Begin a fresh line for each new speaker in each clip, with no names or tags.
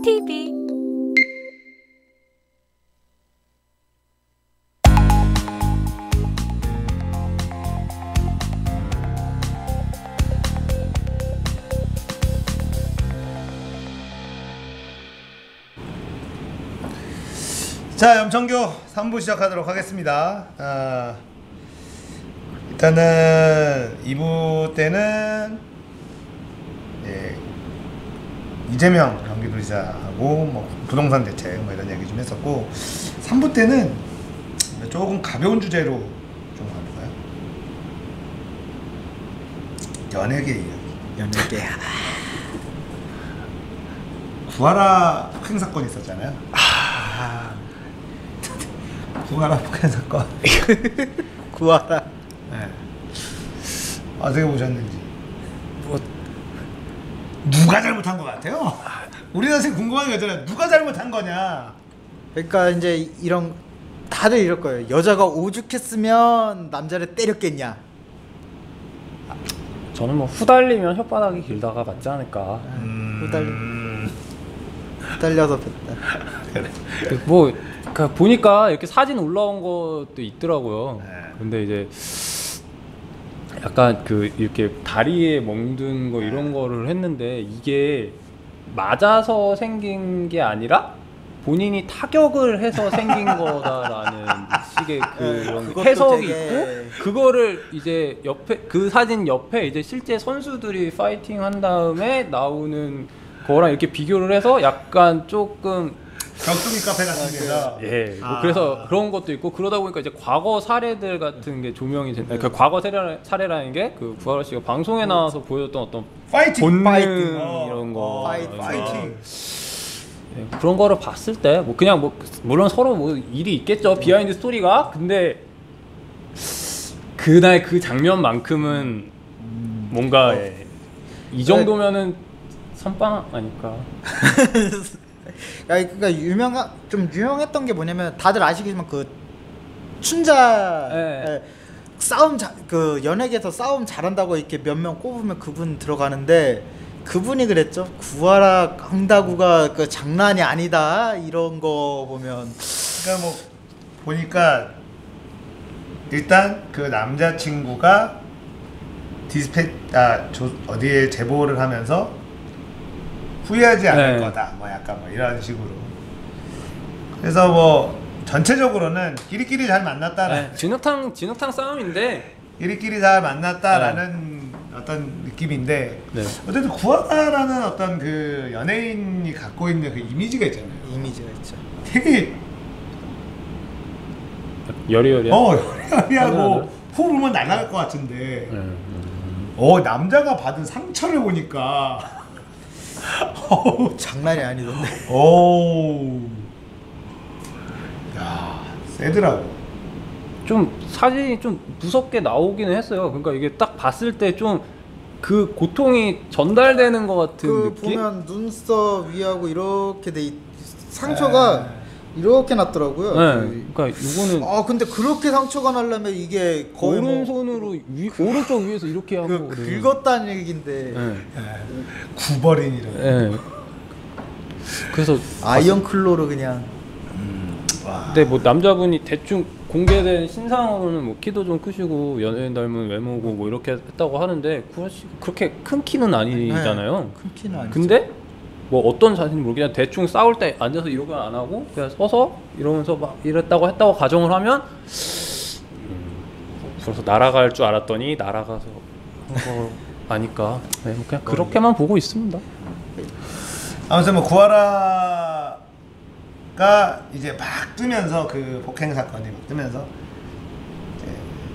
TV.
자, 염천교 3부 시작하도록 하겠습니다. 일단은 2부 때는 이재명 경기도지사하고 뭐 부동산 대책 뭐 이런 얘기 좀 했었고, 3부 때는 조금 가벼운 주제로 좀 가볼까요? 연예계 이야기.
연예계.
구하라 폭행 사건이 있었잖아요. 구하라 폭행 사건.
구하라.
네. 어떻게 보셨는지.
뭐
누가 잘못한 것 같아요? 우리 선생 궁금한 거 있잖아요. 누가 잘못한 거냐?
그러니까 이제 이런 다들 이럴 거예요. 여자가 오죽했으면 남자를 때렸겠냐.
저는 뭐 후달리면 혓바닥이 길다가 맞지 않을까.
후달려서 뺐다.
그래.
뭐 그러니까 보니까 이렇게 사진 올라온 것도 있더라고요.
네.
근데 이제 약간 그 이렇게 다리에 멍든 거 이런 거를 했는데, 이게 맞아서 생긴 게 아니라 본인이 타격을 해서 생긴 거다라는 식의 그런 해석이 있고, 그거를 이제 옆에 그 사진 옆에 이제 실제 선수들이 파이팅 한 다음에 나오는 거랑 이렇게 비교를 해서 약간 조금
격투기 카페 같은 데서.
뭐 그래서 그런 것도 있고, 그러다 보니까 이제 과거 사례들 같은 게 조명이 된다. 그 과거 사례라는 게 그 구하라 씨가 방송에 나와서 보여줬던 어떤
파이팅
이런 거,
파이팅.
그런 거를 봤을 때 뭐 그냥 뭐 물론 서로 뭐 일이 있겠죠, 비하인드 스토리가. 근데 그날 그 장면만큼은 뭔가 이 정도면은 선빵 아닐까.
그러니까 좀 유명했던 게 뭐냐면, 다들 아시겠지만 그 춘자 싸움 그 연예계에서 싸움 잘한다고 이렇게 몇 명 꼽으면 그분 들어가는데, 그분이 그랬죠. 구하라 황다구가 그 장난이 아니다 이런 거 보면.
그러니까 뭐 보니까 일단 그 남자친구가 어디에 제보를 하면서 후회하지 않을 거다, 뭐 약간 뭐 이런 식으로. 그래서 뭐 전체적으로는 끼리끼리 잘 만났다라는,
진흙탕 싸움인데
끼리끼리 잘 만났다라는 어떤 느낌인데, 어쨌든 구하라는 어떤 그 연예인이 갖고 있는 그 이미지가 있잖아요.
이미지가 있죠.
되게 여리여리하고 후 불면 날아갈 것 같은데, 남자가 받은 상처를 보니까
장난이 아니던데.
야, 세더라고.
좀 사진이 좀 무섭게 나오기는 했어요. 그러니까 이게 딱 봤을 때 좀 그 고통이 전달되는 것 같은
그
느낌?
보면 눈썹 위하고 이렇게 상처가 이렇게 났더라고요.
그러니까 이거는
근데 그렇게 상처가 나려면 이게 거의
오른손으로 오른쪽 위에서 이렇게 하고
긁었다는 얘기인데.
구버린이라고.
그래서
아이언 클로로 그냥.
근데 뭐 남자분이 대충 공개된 신상으로는 뭐 키도 좀 크시고 연예인 닮은 외모고 뭐 이렇게 했다고 하는데, 그렇게 큰 키는 아니잖아요.
큰 키는 아니죠.
근데 뭐 어떤 자신인지 모르겠는데, 대충 싸울 때 앉아서 이러고 안 하고 그냥 서서 이러면서 막 이랬다고 가정을 하면, 그래서 날아갈 줄 알았더니 날아가서 한 거 아니까. 뭐 그냥 그렇게만 보고 있습니다.
아무튼 뭐 구하라가 이제 막 뜨면서, 그 폭행 사건이 막 뜨면서 이제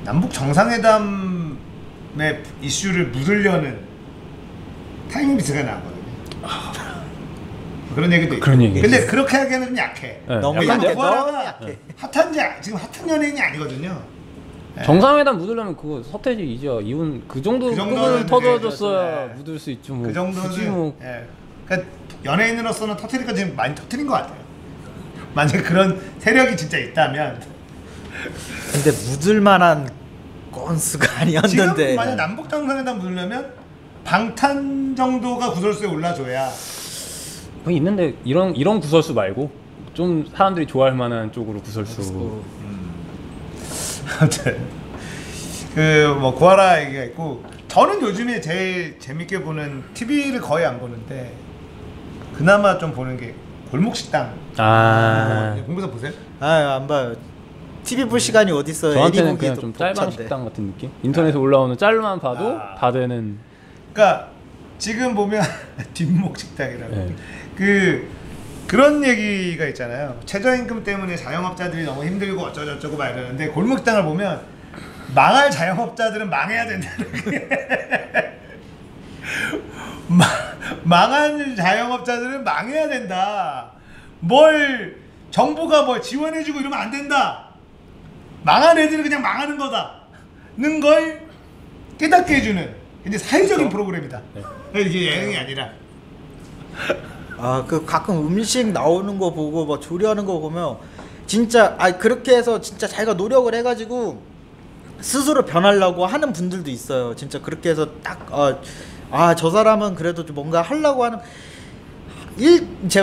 남북 정상회담의 이슈를 묻으려는 타이밍 비스가 나왔거든요. 그런 얘기도 있고. 근데 그렇게 하기에는 좀 약해.
너무 약해.
구하라가 지금 핫한 연예인이 아니거든요.
정상회담 묻으려면 그거 서태지, 이지아, 이혼 그 정도는 터져줬어야 묻을 수 있죠. 뭐.
그 정도는. 그러니까 연예인으로서는 터트리니까 지금 많이 터트린 것 같아요. 만약에 그런 세력이 진짜 있다면.
근데 묻을 만한 건수가 아니었는데.
지금 만약 남북 정상회담 묻으려면 방탄 정도가 구설수에 올라줘야
그거 있는데 이런 구설수 말고 좀 사람들이 좋아할 만한 쪽으로 구설수.
아무튼 그 뭐 구하라 얘기가 있고, 저는 요즘에 제일 재밌게 보는, TV를 거의 안 보는데 그나마 좀 보는 게 골목식당. 공부서 보세요?
안 봐요. TV 볼 시간이 어디 있어요?
저한테는 그냥 좀 짤방 식당 같은 느낌? 인터넷에 올라오는 짤만 봐도 다 되는.
그러니까 지금 보면 뒷목 식당이라고 그런 얘기가 있잖아요. 최저임금 때문에 자영업자들이 너무 힘들고 어쩌고저쩌고 막 이러는데, 골목식당을 보면 망할 자영업자들은 망해야 된다는 게 망한 자영업자들은 망해야 된다. 뭘 정부가 뭘 지원해주고 이러면 안 된다. 망한 애들은 그냥 망하는 거다는 걸 깨닫게 해주는 근데 사회적인 프로그램이다. 이게 예능이 아니라.
그 가끔 음식 나오는 거 보고 막 조리하는 거 보면 진짜 그렇게 해서 진짜 자기가 노력을 해가지고 스스로 변하려고 하는 분들도 있어요. 진짜 그렇게 해서 딱 저 사람은 그래도 좀 뭔가 하려고 하는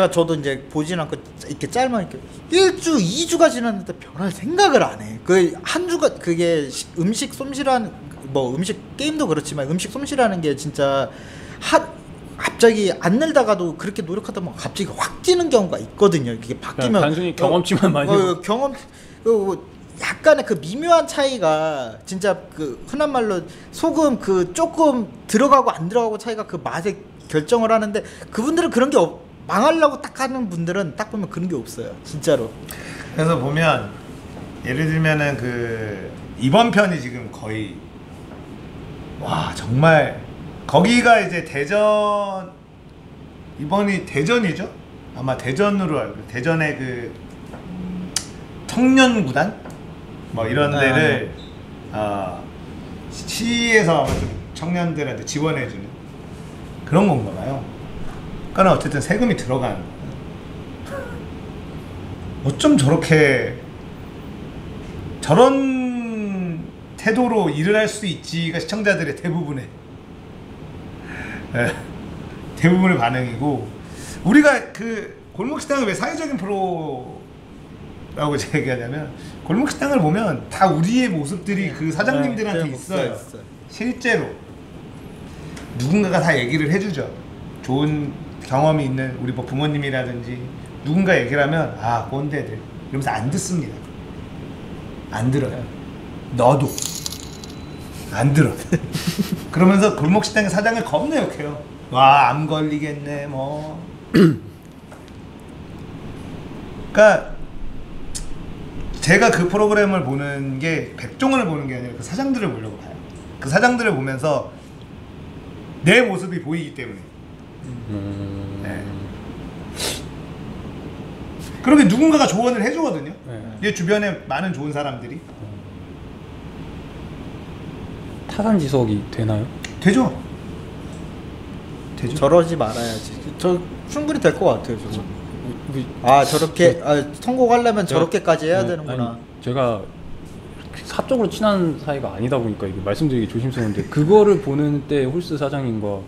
저도 이제 보진 않고 이렇게 짤만 이렇게 1주, 2주가 지났는데 변할 생각을 안 해. 한 주가 그게 음식 솜씨라는 뭐 음식 게임도 그렇지만 음식 솜씨라는 게 진짜 갑자기 안 늘다가도 그렇게 노력하다 보면 갑자기 확 뛰는 경우가 있거든요. 이게 바뀌면
단순히 경험치만 많이
약간의 그 미묘한 차이가 진짜 그 흔한 말로 소금 조금 들어가고 안 들어가고 차이가 그 맛에 결정을 하는데, 그분들은 그런 게 망하려고 딱 하는 분들은 딱 보면 그런 게 없어요, 진짜로.
그래서 보면 예를 들면은 이번 편이 지금 거의 정말 거기가 이제 이번이 대전이죠? 아마 대전으로 알고, 대전의 청년구단 뭐 이런 데를 시에서 좀 청년들한테 지원해주는 그런 건가 봐요. 그러니까 어쨌든 세금이 들어가는 거예요. 어쩜 저런 태도로 일을 할 수 있지가 시청자들의 대부분의 반응이고, 우리가 골목식당을 왜 사회적인 프로라고 제가 얘기하냐면, 골목식당을 보면 다 우리의 모습들이 그 사장님들한테 있어요. 실제로 누군가가 다 얘기를 해주죠. 좋은 경험이 있는 우리 뭐 부모님이라든지 누군가 얘기를 하면 꼰대들 이러면서 안 듣습니다. 안 들어요. 너도 안 들어. 그러면서 골목식당의 사장을 겁나 욕해요. 암 걸리겠네 뭐. 그러니까 제가 그 프로그램을 보는 게 백종원을 보는 게 아니라 그 사장들을 보려고 봐요. 그 사장들을 보면서 내 모습이 보이기 때문에. 네. 그렇게 누군가가 조언을 해주거든요. 내 주변에 많은 좋은 사람들이.
타산지석이 되나요?
되죠.
저러지 말아야지. 저 충분히 될 것 같아요. 저렇게 성공하려면 저렇게까지 해야 되는구나.
제가 사적으로 친한 사이가 아니다 보니까 이게 말씀드리기 조심스러운데, 그거를 보는 때 홀스 사장님과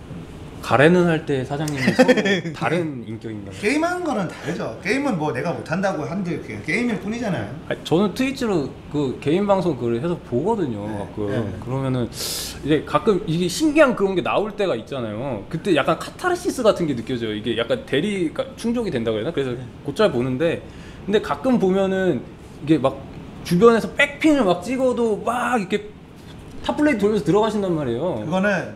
가래는 할 때 사장님이 서로 다른 인격인가요?
게임하는 거는 다르죠. 게임은 뭐 내가 못한다고 한들 그냥 게임일 뿐이잖아요.
저는 트위치로 개인 방송 그걸 해서 보거든요. 가끔. 그러면은 이제 가끔 이게 신기한 그런 게 나올 때가 있잖아요. 그때 약간 카타르시스 같은 게 느껴져요. 이게 약간 대리가 충족이 된다고 해야 되나? 그래서 곧잘 보는데, 근데 가끔 보면은 이게 막 주변에서 백핑을 막 찍어도 막 이렇게 탑플레이 돌면서 들어가신단 말이에요.
그거는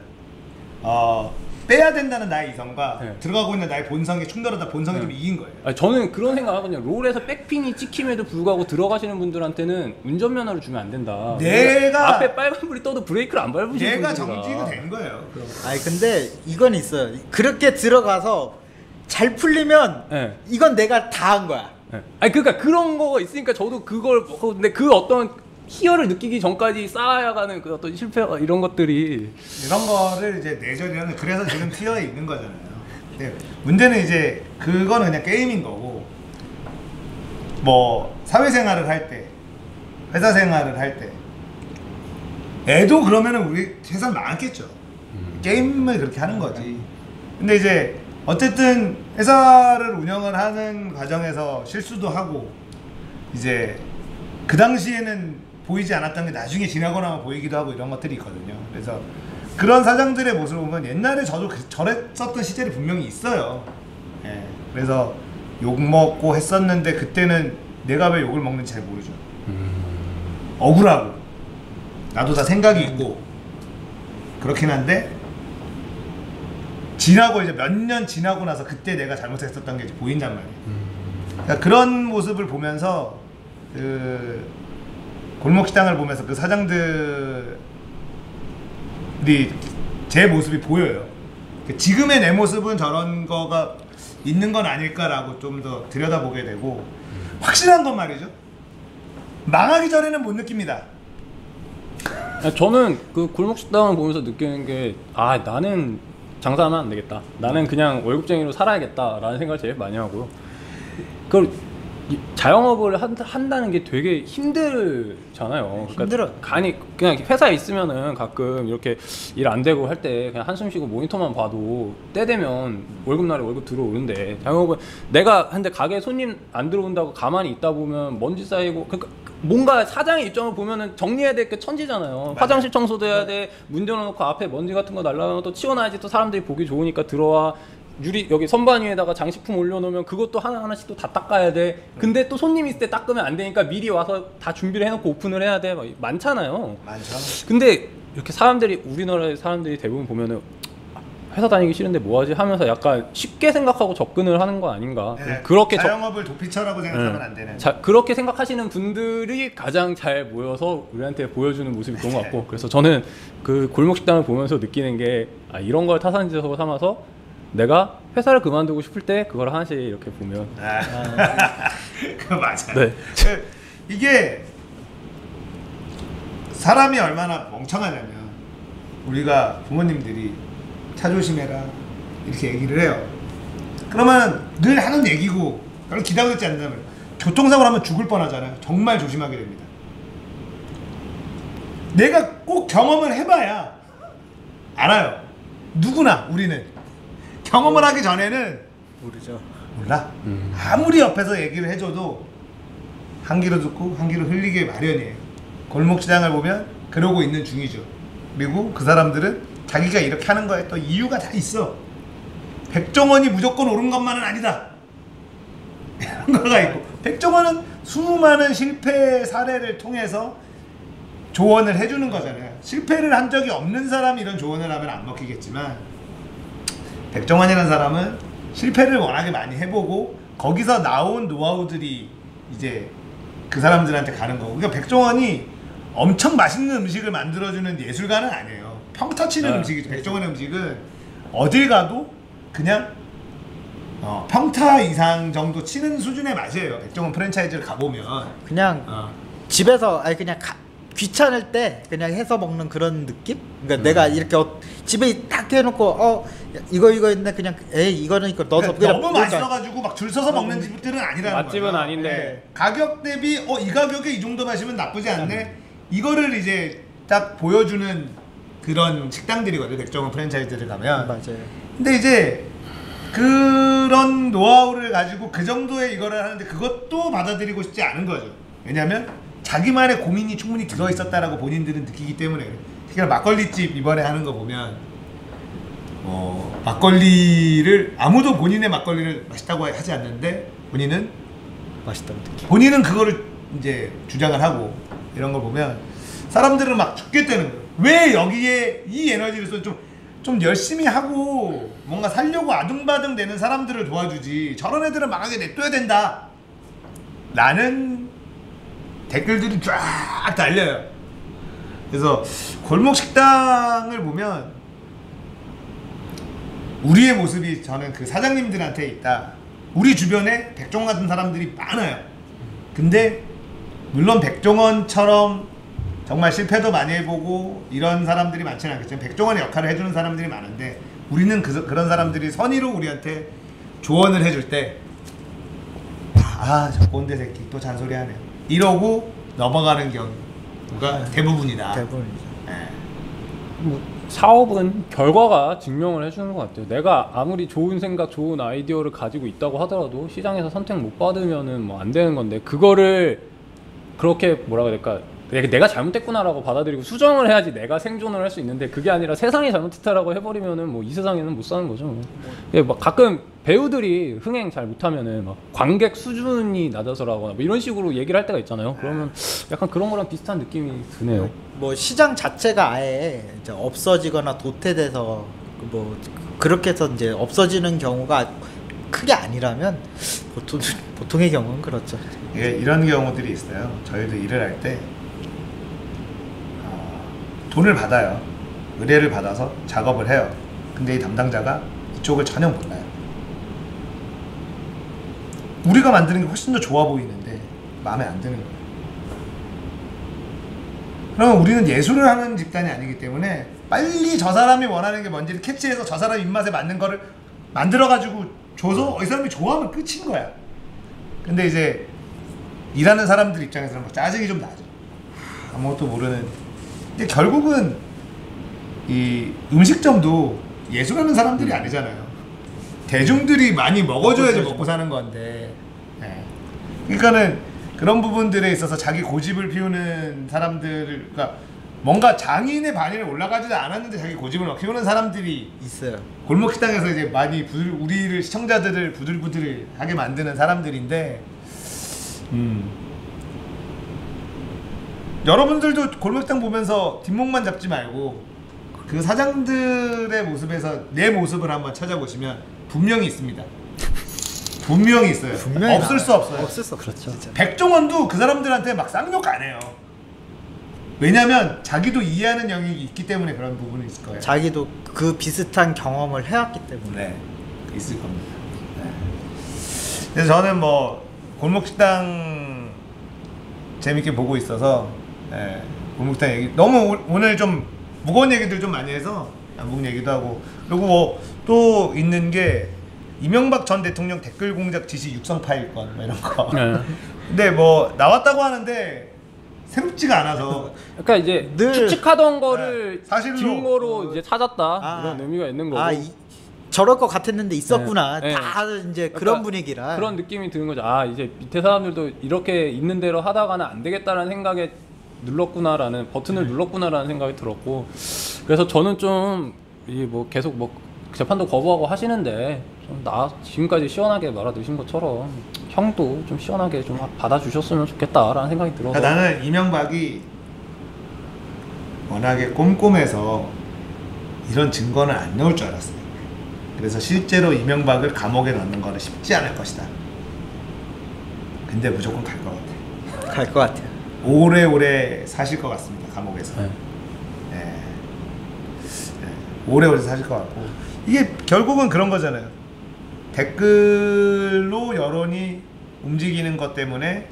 빼야 된다는 나의 이성과 들어가고 있는 나의 본성이 충돌하다 본성이 좀 이긴 거예요.
저는 그런 생각하거든요. 롤에서 백핑이 찍힘에도 불구하고 들어가시는 분들한테는 운전면허를 주면 안 된다.
내가
앞에 빨간불이 떠도 브레이크를 안 밟으시는
내가
분들이라.
정지가 된 거예요. 그럼.
근데 이건 있어요. 그렇게 들어가서 잘 풀리면 이건 내가 다 한 거야.
그러니까 그런 거가 있으니까 저도 그걸, 근데 그 어떤 희열을 느끼기 전까지 쌓아가는 그 어떤 실패가 이런 것들이,
이런 거를 이제 내전이라는, 그래서 지금 티어에 있는 거잖아요. 근데 문제는 이제 그거는 그냥 게임인 거고, 뭐 사회생활을 할 때, 회사 생활을 할 때 애도 그러면은 우리 회사 망했겠죠. 게임을 그렇게 하는 거지. 근데 이제 어쨌든 회사를 운영을 하는 과정에서 실수도 하고 이제 그 당시에는 보이지 않았던 게 나중에 지나고 나면 보이기도 하고 이런 것들이 있거든요. 그래서 그런 사장들의 모습을 보면 옛날에 저도 저랬었던 시절이 분명히 있어요. 예. 그래서 욕 먹고 했었는데 그때는 내가 왜 욕을 먹는지 잘 모르죠. 억울하고 나도 다 생각이 있고 그렇긴 한데 지나고 이제 몇 년 지나고 나서 그때 내가 잘못했었던 게 이제 보인단 말이에요. 그러니까 그런 모습을 보면서 그 골목식당을 보면서 그 사장들이 제 모습이 보여요. 지금의 내 모습은 저런 거가 있는 건 아닐까라고 좀 더 들여다보게 되고 확실한 건 말이죠. 망하기 전에는 못 느낍니다.
저는 그 골목식당을 보면서 느끼는 게 나는 장사하면 안 되겠다. 나는 그냥 월급쟁이로 살아야겠다라는 생각을 제일 많이 하고요. 그걸 자영업을 한다는 게 되게 힘들잖아요.
힘들어요.
그냥 회사에 있으면은 가끔 이렇게 일 안 되고 할 때 그냥 한숨 쉬고 모니터만 봐도 때 되면 월급날에 월급 들어오는데 자영업은 내가 근데 가게 손님 안 들어온다고 가만히 있다 보면 먼지 쌓이고 그러니까 뭔가 사장의 입장을 보면은 정리해야 될 게 천지잖아요.
맞아요.
화장실 청소도 해야 돼. 문 열어놓고 앞에 먼지 같은 거 날라가면 또 치워놔야지 또 사람들이 보기 좋으니까 들어와. 유리 여기 선반 위에다가 장식품 올려놓으면 그것도 하나하나씩 또 다 닦아야 돼. 근데 또 손님 있을 때 닦으면 안 되니까 미리 와서 다 준비를 해놓고 오픈을 해야 돼. 막 많잖아요.
많죠.
근데 이렇게 사람들이 우리나라의 사람들이 대부분 보면은 회사 다니기 싫은데 뭐하지 하면서 약간 쉽게 생각하고 접근을 하는 거 아닌가.
네,
그렇게
자영업을 도피처라고 생각하면 안 되는.
그렇게 생각하시는 분들이 가장 잘 모여서 우리한테 보여주는 모습이 그런 것 같고 그래서 저는 그 골목식당을 보면서 느끼는 게 이런 걸 타산지에서 삼아서 내가 회사를 그만두고 싶을 때 그걸 하나씩 이렇게 보면
그거 맞아요.
네.
이게 사람이 얼마나 멍청하냐면 우리가 부모님들이 차 조심해라 이렇게 얘기를 해요. 그러면 늘 하는 얘기고 그걸 기다렸지 않는다면 교통사고를 하면 죽을 뻔하잖아요. 정말 조심하게 됩니다. 내가 꼭 경험을 해봐야 알아요. 누구나 우리는 경험을 하기 전에는
모르죠.
몰라. 아무리 옆에서 얘기를 해줘도 한 귀로 듣고 한 귀로 흘리게 마련이에요. 골목시장을 보면 그러고 있는 중이죠. 그리고 그 사람들은 자기가 이렇게 하는 거에 또 이유가 다 있어. 백종원이 무조건 옳은 것만은 아니다. 이런 거가 있고 백종원은 수많은 실패 사례를 통해서 조언을 해주는 거잖아요. 실패를 한 적이 없는 사람이 이런 조언을 하면 안 먹히겠지만 백종원이라는 사람은 실패를 워낙에 많이 해보고 거기서 나온 노하우들이 이제 그 사람들한테 가는 거고. 그러니까 백종원이 엄청 맛있는 음식을 만들어주는 예술가는 아니에요. 평타 치는 음식이죠. 백종원의 음식은 어딜 가도 그냥 평타 이상 정도 치는 수준의 맛이에요. 백종원 프랜차이즈를 가보면
그냥 집에서 그냥 귀찮을 때 그냥 해서 먹는 그런 느낌? 그러니까 내가 이렇게 집에 딱 해놓고 이거 있네 그냥 이거는 이거 넣어서
그러니까 너무 맛있어가지고 막 줄 서서 먹는 집들은 아니라는
맛집은
거예요.
아닌데
네. 가격 대비 이 가격에 이 정도 마시면 나쁘지 않네. 이거를 이제 딱 보여주는 그런 식당들이거든요. 백종원 프랜차이즈를 가면.
맞아요.
근데 이제 그런 노하우를 가지고 그 정도의 이거를 하는데 그것도 받아들이고 싶지 않은 거죠. 왜냐하면 자기만의 고민이 충분히 들어있었다라고 본인들은 느끼기 때문에. 특히나 막걸리집 이번에 하는 거 보면 막걸리를 아무도 본인의 막걸리를 맛있다고 하지 않는데 본인은
맛있다고 느끼.
본인은 그거를 이제 주장을 하고 이런 걸 보면 사람들은 막 죽겠다는 거예요. 왜 여기에 이 에너지를 써 좀 열심히 하고 뭔가 살려고 아둥바둥 되는 사람들을 도와주지 저런 애들은 망하게 냅둬야 된다 라는 댓글들이 쫙 달려요. 그래서 골목식당을 보면 우리의 모습이 저는 그 사장님들한테 있다. 우리 주변에 백종원 같은 사람들이 많아요. 근데 물론 백종원처럼 정말 실패도 많이 해보고 이런 사람들이 많지는 않겠지만 백종원의 역할을 해주는 사람들이 많은데 우리는 그런 사람들이 선의로 우리한테 조언을 해줄 때 저 꼰대 새끼 또 잔소리하네 이러고 넘어가는 경우가 대부분이다.
대부분이죠.
네.
뭐
사업은 결과가 증명을 해주는 것 같아요. 내가 아무리 좋은 생각, 좋은 아이디어를 가지고 있다고 하더라도 시장에서 선택 못 받으면은 뭐 안 되는 건데, 그거를 그렇게 뭐라고 해야 될까, 내가 잘못했구나라고 받아들이고 수정을 해야지 내가 생존을 할 수 있는데, 그게 아니라 세상이 잘못했다라고 해버리면은 뭐 이 세상에는 못 사는 거죠. 막 가끔 배우들이 흥행 잘 못하면은 막 관객 수준이 낮아서라거나 뭐 이런 식으로 얘기를 할 때가 있잖아요. 그러면 약간 그런 거랑 비슷한 느낌이 드네요.
뭐 시장 자체가 아예 이제 없어지거나 도태돼서 뭐 그렇게 해서 이제 없어지는 경우가 크게 아니라면 보통의 경우는 그렇죠.
예, 이런 경우들이 있어요. 저희도 일을 할 때 돈을 받아요. 의뢰를 받아서 작업을 해요. 근데 이 담당자가 이쪽을 전혀 몰라요. 우리가 만드는 게 훨씬 더 좋아 보이는데 마음에 안 드는 거예요. 그러면 우리는 예술을 하는 집단이 아니기 때문에 빨리 저 사람이 원하는 게 뭔지를 캐치해서 저 사람 입맛에 맞는 거를 만들어가지고 줘서 이 사람이 좋아하면 끝인 거야. 근데 이제 일하는 사람들 입장에서는 뭐 짜증이 좀 나죠. 아무것도 모르는. 근데 결국은 이 음식점도 예술하는 사람들이 아니잖아요. 대중들이 많이 먹어줘야지 먹고 사는 건데. 네. 그러니까는 그런 부분들에 있어서 자기 고집을 피우는 사람들, 그러니까 뭔가 장인의 반열에 올라가지도 않았는데 자기 고집을 막 피우는 사람들이
있어요.
골목식당에서 이제 많이 우리를 시청자들을 부들부들하게 만드는 사람들인데, 여러분들도 골목식당 보면서 뒷목만 잡지 말고 그 사장들의 모습에서 내 모습을 한번 찾아보시면 분명히 있습니다. 분명히 있어요.
분명히
없을 수 없어요.
없을 수 없죠.
그렇죠.
진짜.
백종원도 그 사람들한테 막 쌍욕 안 해요. 왜냐면 자기도 이해하는 영역이 있기 때문에 그런 부분이 있을 거예요.
자기도 그 비슷한 경험을 해왔기 때문에.
네, 있을 겁니다. 네. 그래서 저는 뭐 골목식당 재밌게 보고 있어서, 네, 골목식당 얘기 너무 오늘 좀 무거운 얘기들 좀 많이 해서 양국 얘기도 하고, 그리고 뭐 또 있는 게 이명박 전 대통령 댓글 공작 지시 육성 파일권 뭐 이런 거.
네.
근데 뭐 나왔다고 하는데 새롭지가 않아서.
그러니까 이제
늘
추측하던 거를
사실로
증거로 이제 찾았다, 이런 의미가 있는 거고.
저럴 것 같았는데 있었구나.
네.
다 이제
그러니까
그런 분위기라.
그런 느낌이 드는 거죠. 아, 이제 밑에 사람들도 이렇게 있는 대로 하다가는 안 되겠다라는 생각에 눌렀구나라는, 버튼을 눌렀구나라는 생각이 들었고, 그래서 저는 좀 이 뭐 계속 뭐 재판도 거부하고 하시는데 좀 지금까지 시원하게 말아두신 것처럼 형도 좀 시원하게 좀 받아주셨으면 좋겠다라는 생각이 들어서.
그러니까 나는 이명박이 워낙에 꼼꼼해서 이런 증거는 안 나올 줄 알았어요. 그래서 실제로 이명박을 감옥에 넣는 거는 쉽지 않을 것이다. 근데 무조건 갈 것 같아.
갈 것 같아요.
오래오래 사실 것 같습니다. 감옥에서.
네.
네. 네. 오래오래 사실 것 같고, 이게 결국은 그런 거잖아요. 댓글로 여론이 움직이는 것 때문에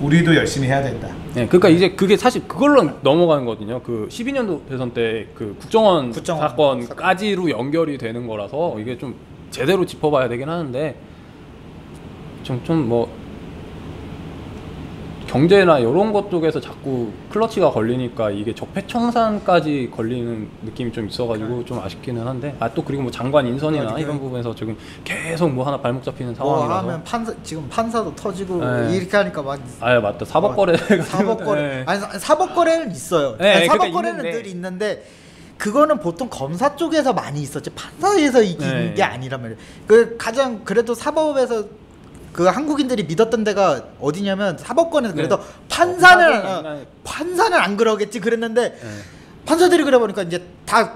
우리도 열심히 해야 된다.
네, 그러니까 이제 그게 사실 그걸로 넘어가는 거거든요. 그 12년도 대선 때 그 국정원 사건까지로 연결이 되는 거라서 이게 좀 제대로 짚어봐야 되긴 하는데, 좀 뭐 경제나 이런 것 쪽에서 자꾸 클러치가 걸리니까 이게 적폐청산까지 걸리는 느낌이 좀 있어가지고 좀 아쉽기는 한데, 또 그리고 뭐 장관 인선이나 이런 부분에서 지금 계속 뭐 하나 발목 잡히는 상황이라서.
하면 지금 판사도 터지고
네.
이렇게 하니까 막.
맞다. 사법거래.
사법거래.
네.
아니 사법거래는 있어요.
네,
아니,
그러니까
사법거래는
있는데.
늘 있는데 그거는 보통 검사 쪽에서 많이 있었지 판사에서 이기는 게 아니란 말이에요. 그 가장 그래도 사법에서 그 한국인들이 믿었던 데가 어디냐면 사법권에서. 그래도 판사는 안 그러겠지 그랬는데 판사들이 그래 보니까 이제 다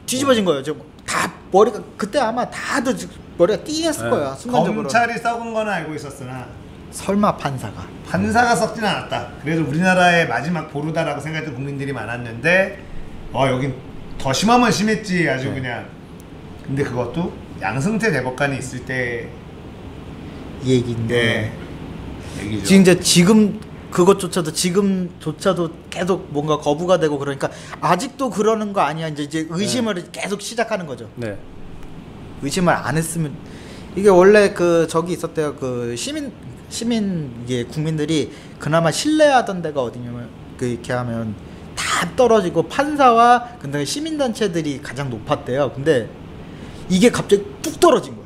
뒤집어진 거예요. 지금 다 머리가 그때 아마 다들 머리가 띵했을 거야 순간적으로.
검찰이 썩은 거는 알고 있었으나
설마 판사가
썩진 않았다. 그래서 우리나라의 마지막 보루다라고 생각했던 국민들이 많았는데, 여긴 더 심하면 심했지 아주 그냥. 근데 그것도 양승태 대법관이 있을 때
얘기인데.
얘기죠.
지금 그것조차도 지금조차도 계속 뭔가 거부가 되고 그러니까 아직도 그러는 거 아니야. 이제 의심을 계속 시작하는 거죠.
네.
의심을 안 했으면. 이게 원래 그 저기 있었대요. 그 시민 이게 국민들이 그나마 신뢰하던 데가 어디냐면 그 이렇게 하면 다 다 떨어지고 판사와 그다음에 시민단체들이 가장 높았대요. 근데 이게 갑자기 뚝 떨어진 거야.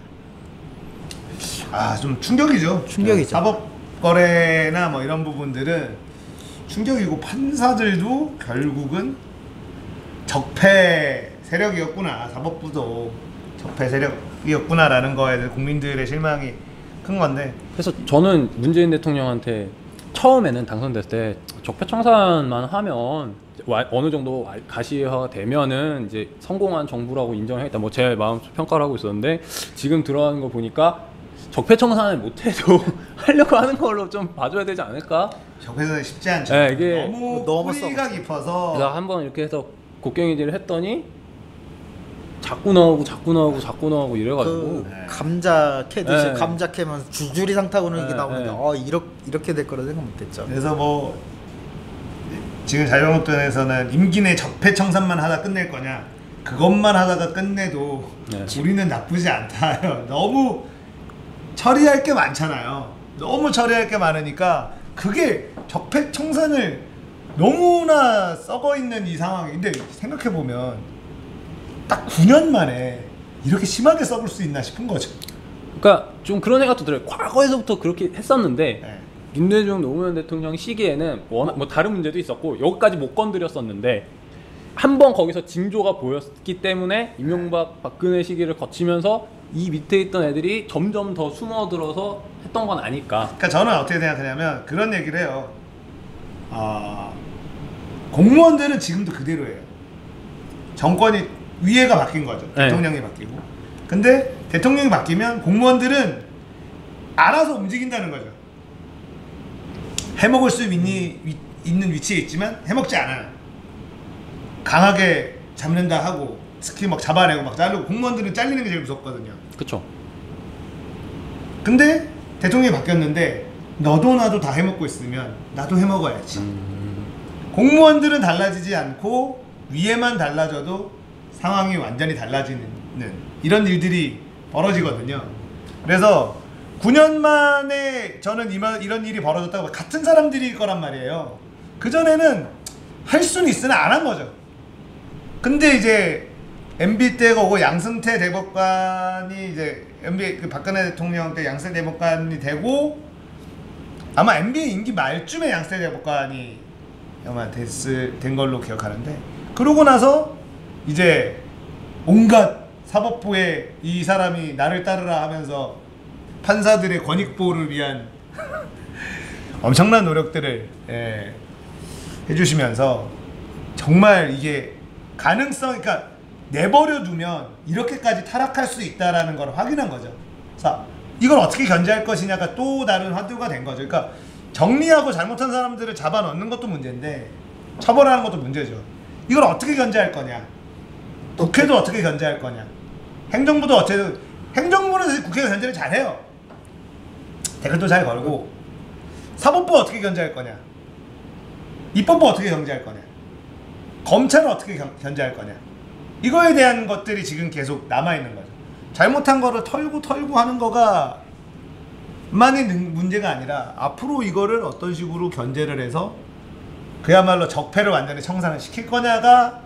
아, 좀 충격이죠.
충격이죠.
사법 거래나 뭐 이런 부분들은 충격이고 판사들도 결국은 적폐 세력이었구나. 사법부도 적폐 세력이었구나라는 거에 대해 국민들의 실망이 큰 건데.
그래서 저는 문재인 대통령한테 처음에는 당선됐을 때 적폐청산만 하면 어느 정도 가시화가 되면은 이제 성공한 정부라고 인정하겠다. 뭐 제 마음 평가를 하고 있었는데 지금 들어가는 거 보니까 적폐청산을 못해도 하려고 하는 걸로 좀 봐줘야 되지 않을까?
적폐청산 쉽지 않죠.
네, 이게
너무 뿌리가 깊어서.
그래서 한번 이렇게 해서 곡괭이질을 했더니 자꾸 나오고 이래가지고
그 감자 캐듯이
네.
감자 캐면 줄줄이 상타고는 이게
네,
나오는데
네.
이렇게 될 거라 생각 못했죠.
그래서 뭐 지금 자유한국당에서는 임기 내 적폐청산만 하다 끝낼 거냐, 그것만 하다가 끝내도
네.
우리는 나쁘지 않다요. 너무 처리할 게 많잖아요. 너무 처리할 게 많으니까 그게 적폐청산을 너무나 썩어 있는 이 상황인데, 생각해 보면 딱 9년 만에 이렇게 심하게 썩을 수 있나 싶은 거죠.
그러니까 좀 그런 생각도 들어요. 과거에서부터 그렇게 했었는데
네.
윤대중 노무현 대통령 시기에는 워낙 뭐 다른 문제도 있었고 여기까지 못 건드렸었는데 한 번 거기서 징조가 보였기 때문에 이명박 박근혜 시기를 거치면서 이 밑에 있던 애들이 점점 더 숨어들어서 했던 건 아닐까.
그러니까 저는 어떻게 생각하냐면 그런 얘기를 해요. 공무원들은 지금도 그대로예요. 정권이 위에가 바뀐 거죠.
네.
대통령이 바뀌고. 근데 대통령이 바뀌면 공무원들은 알아서 움직인다는 거죠. 해먹을 수 있는 위치에 있지만 해먹지 않아요. 강하게 잡는다 하고 특히 막 잡아내고 막 자르고, 공무원들은 잘리는 게 제일 무섭거든요.
그쵸.
근데 대통령이 바뀌었는데 너도 나도 다 해먹고 있으면 나도 해먹어야지. 공무원들은 달라지지 않고 위에만 달라져도 상황이 완전히 달라지는 이런 일들이 벌어지거든요. 그래서 9년 만에 저는 이런 일이 벌어졌다고, 같은 사람들일 거란 말이에요. 그전에는 할 수는 있으나 안 한 거죠. 근데 이제 MB 때가 오고 양승태 대법관이 이제 MB 그 박근혜 대통령 때 양승태 대법관이 되고, 아마 MB 임기 말쯤에 양승태 대법관이 아마 된 걸로 기억하는데, 그러고 나서 이제 온갖 사법부에 이 사람이 나를 따르라 하면서 판사들의 권익 보호를 위한 엄청난 노력들을 해주시면서 정말 이게 가능성, 그러니까 내버려 두면 이렇게까지 타락할 수 있다라는 걸 확인한 거죠. 자, 이걸 어떻게 견제할 것이냐가 또 다른 화두가 된 거죠. 그러니까 정리하고 잘못한 사람들을 잡아 넣는 것도 문제인데 처벌하는 것도 문제죠. 이걸 어떻게 견제할 거냐, 국회도 어떻게 견제할 거냐, 행정부도 어떻게, 행정부는 사실 국회가 견제를 잘해요. 댓글도 잘 걸고. 사법부 어떻게 견제할 거냐, 입법부 어떻게 견제할 거냐, 검찰은 어떻게 견제할 거냐, 이거에 대한 것들이 지금 계속 남아있는 거죠. 잘못한 거를 털고 하는 거가 만의 문제가 아니라 앞으로 이거를 어떤 식으로 견제를 해서 그야말로 적폐를 완전히 청산을 시킬 거냐가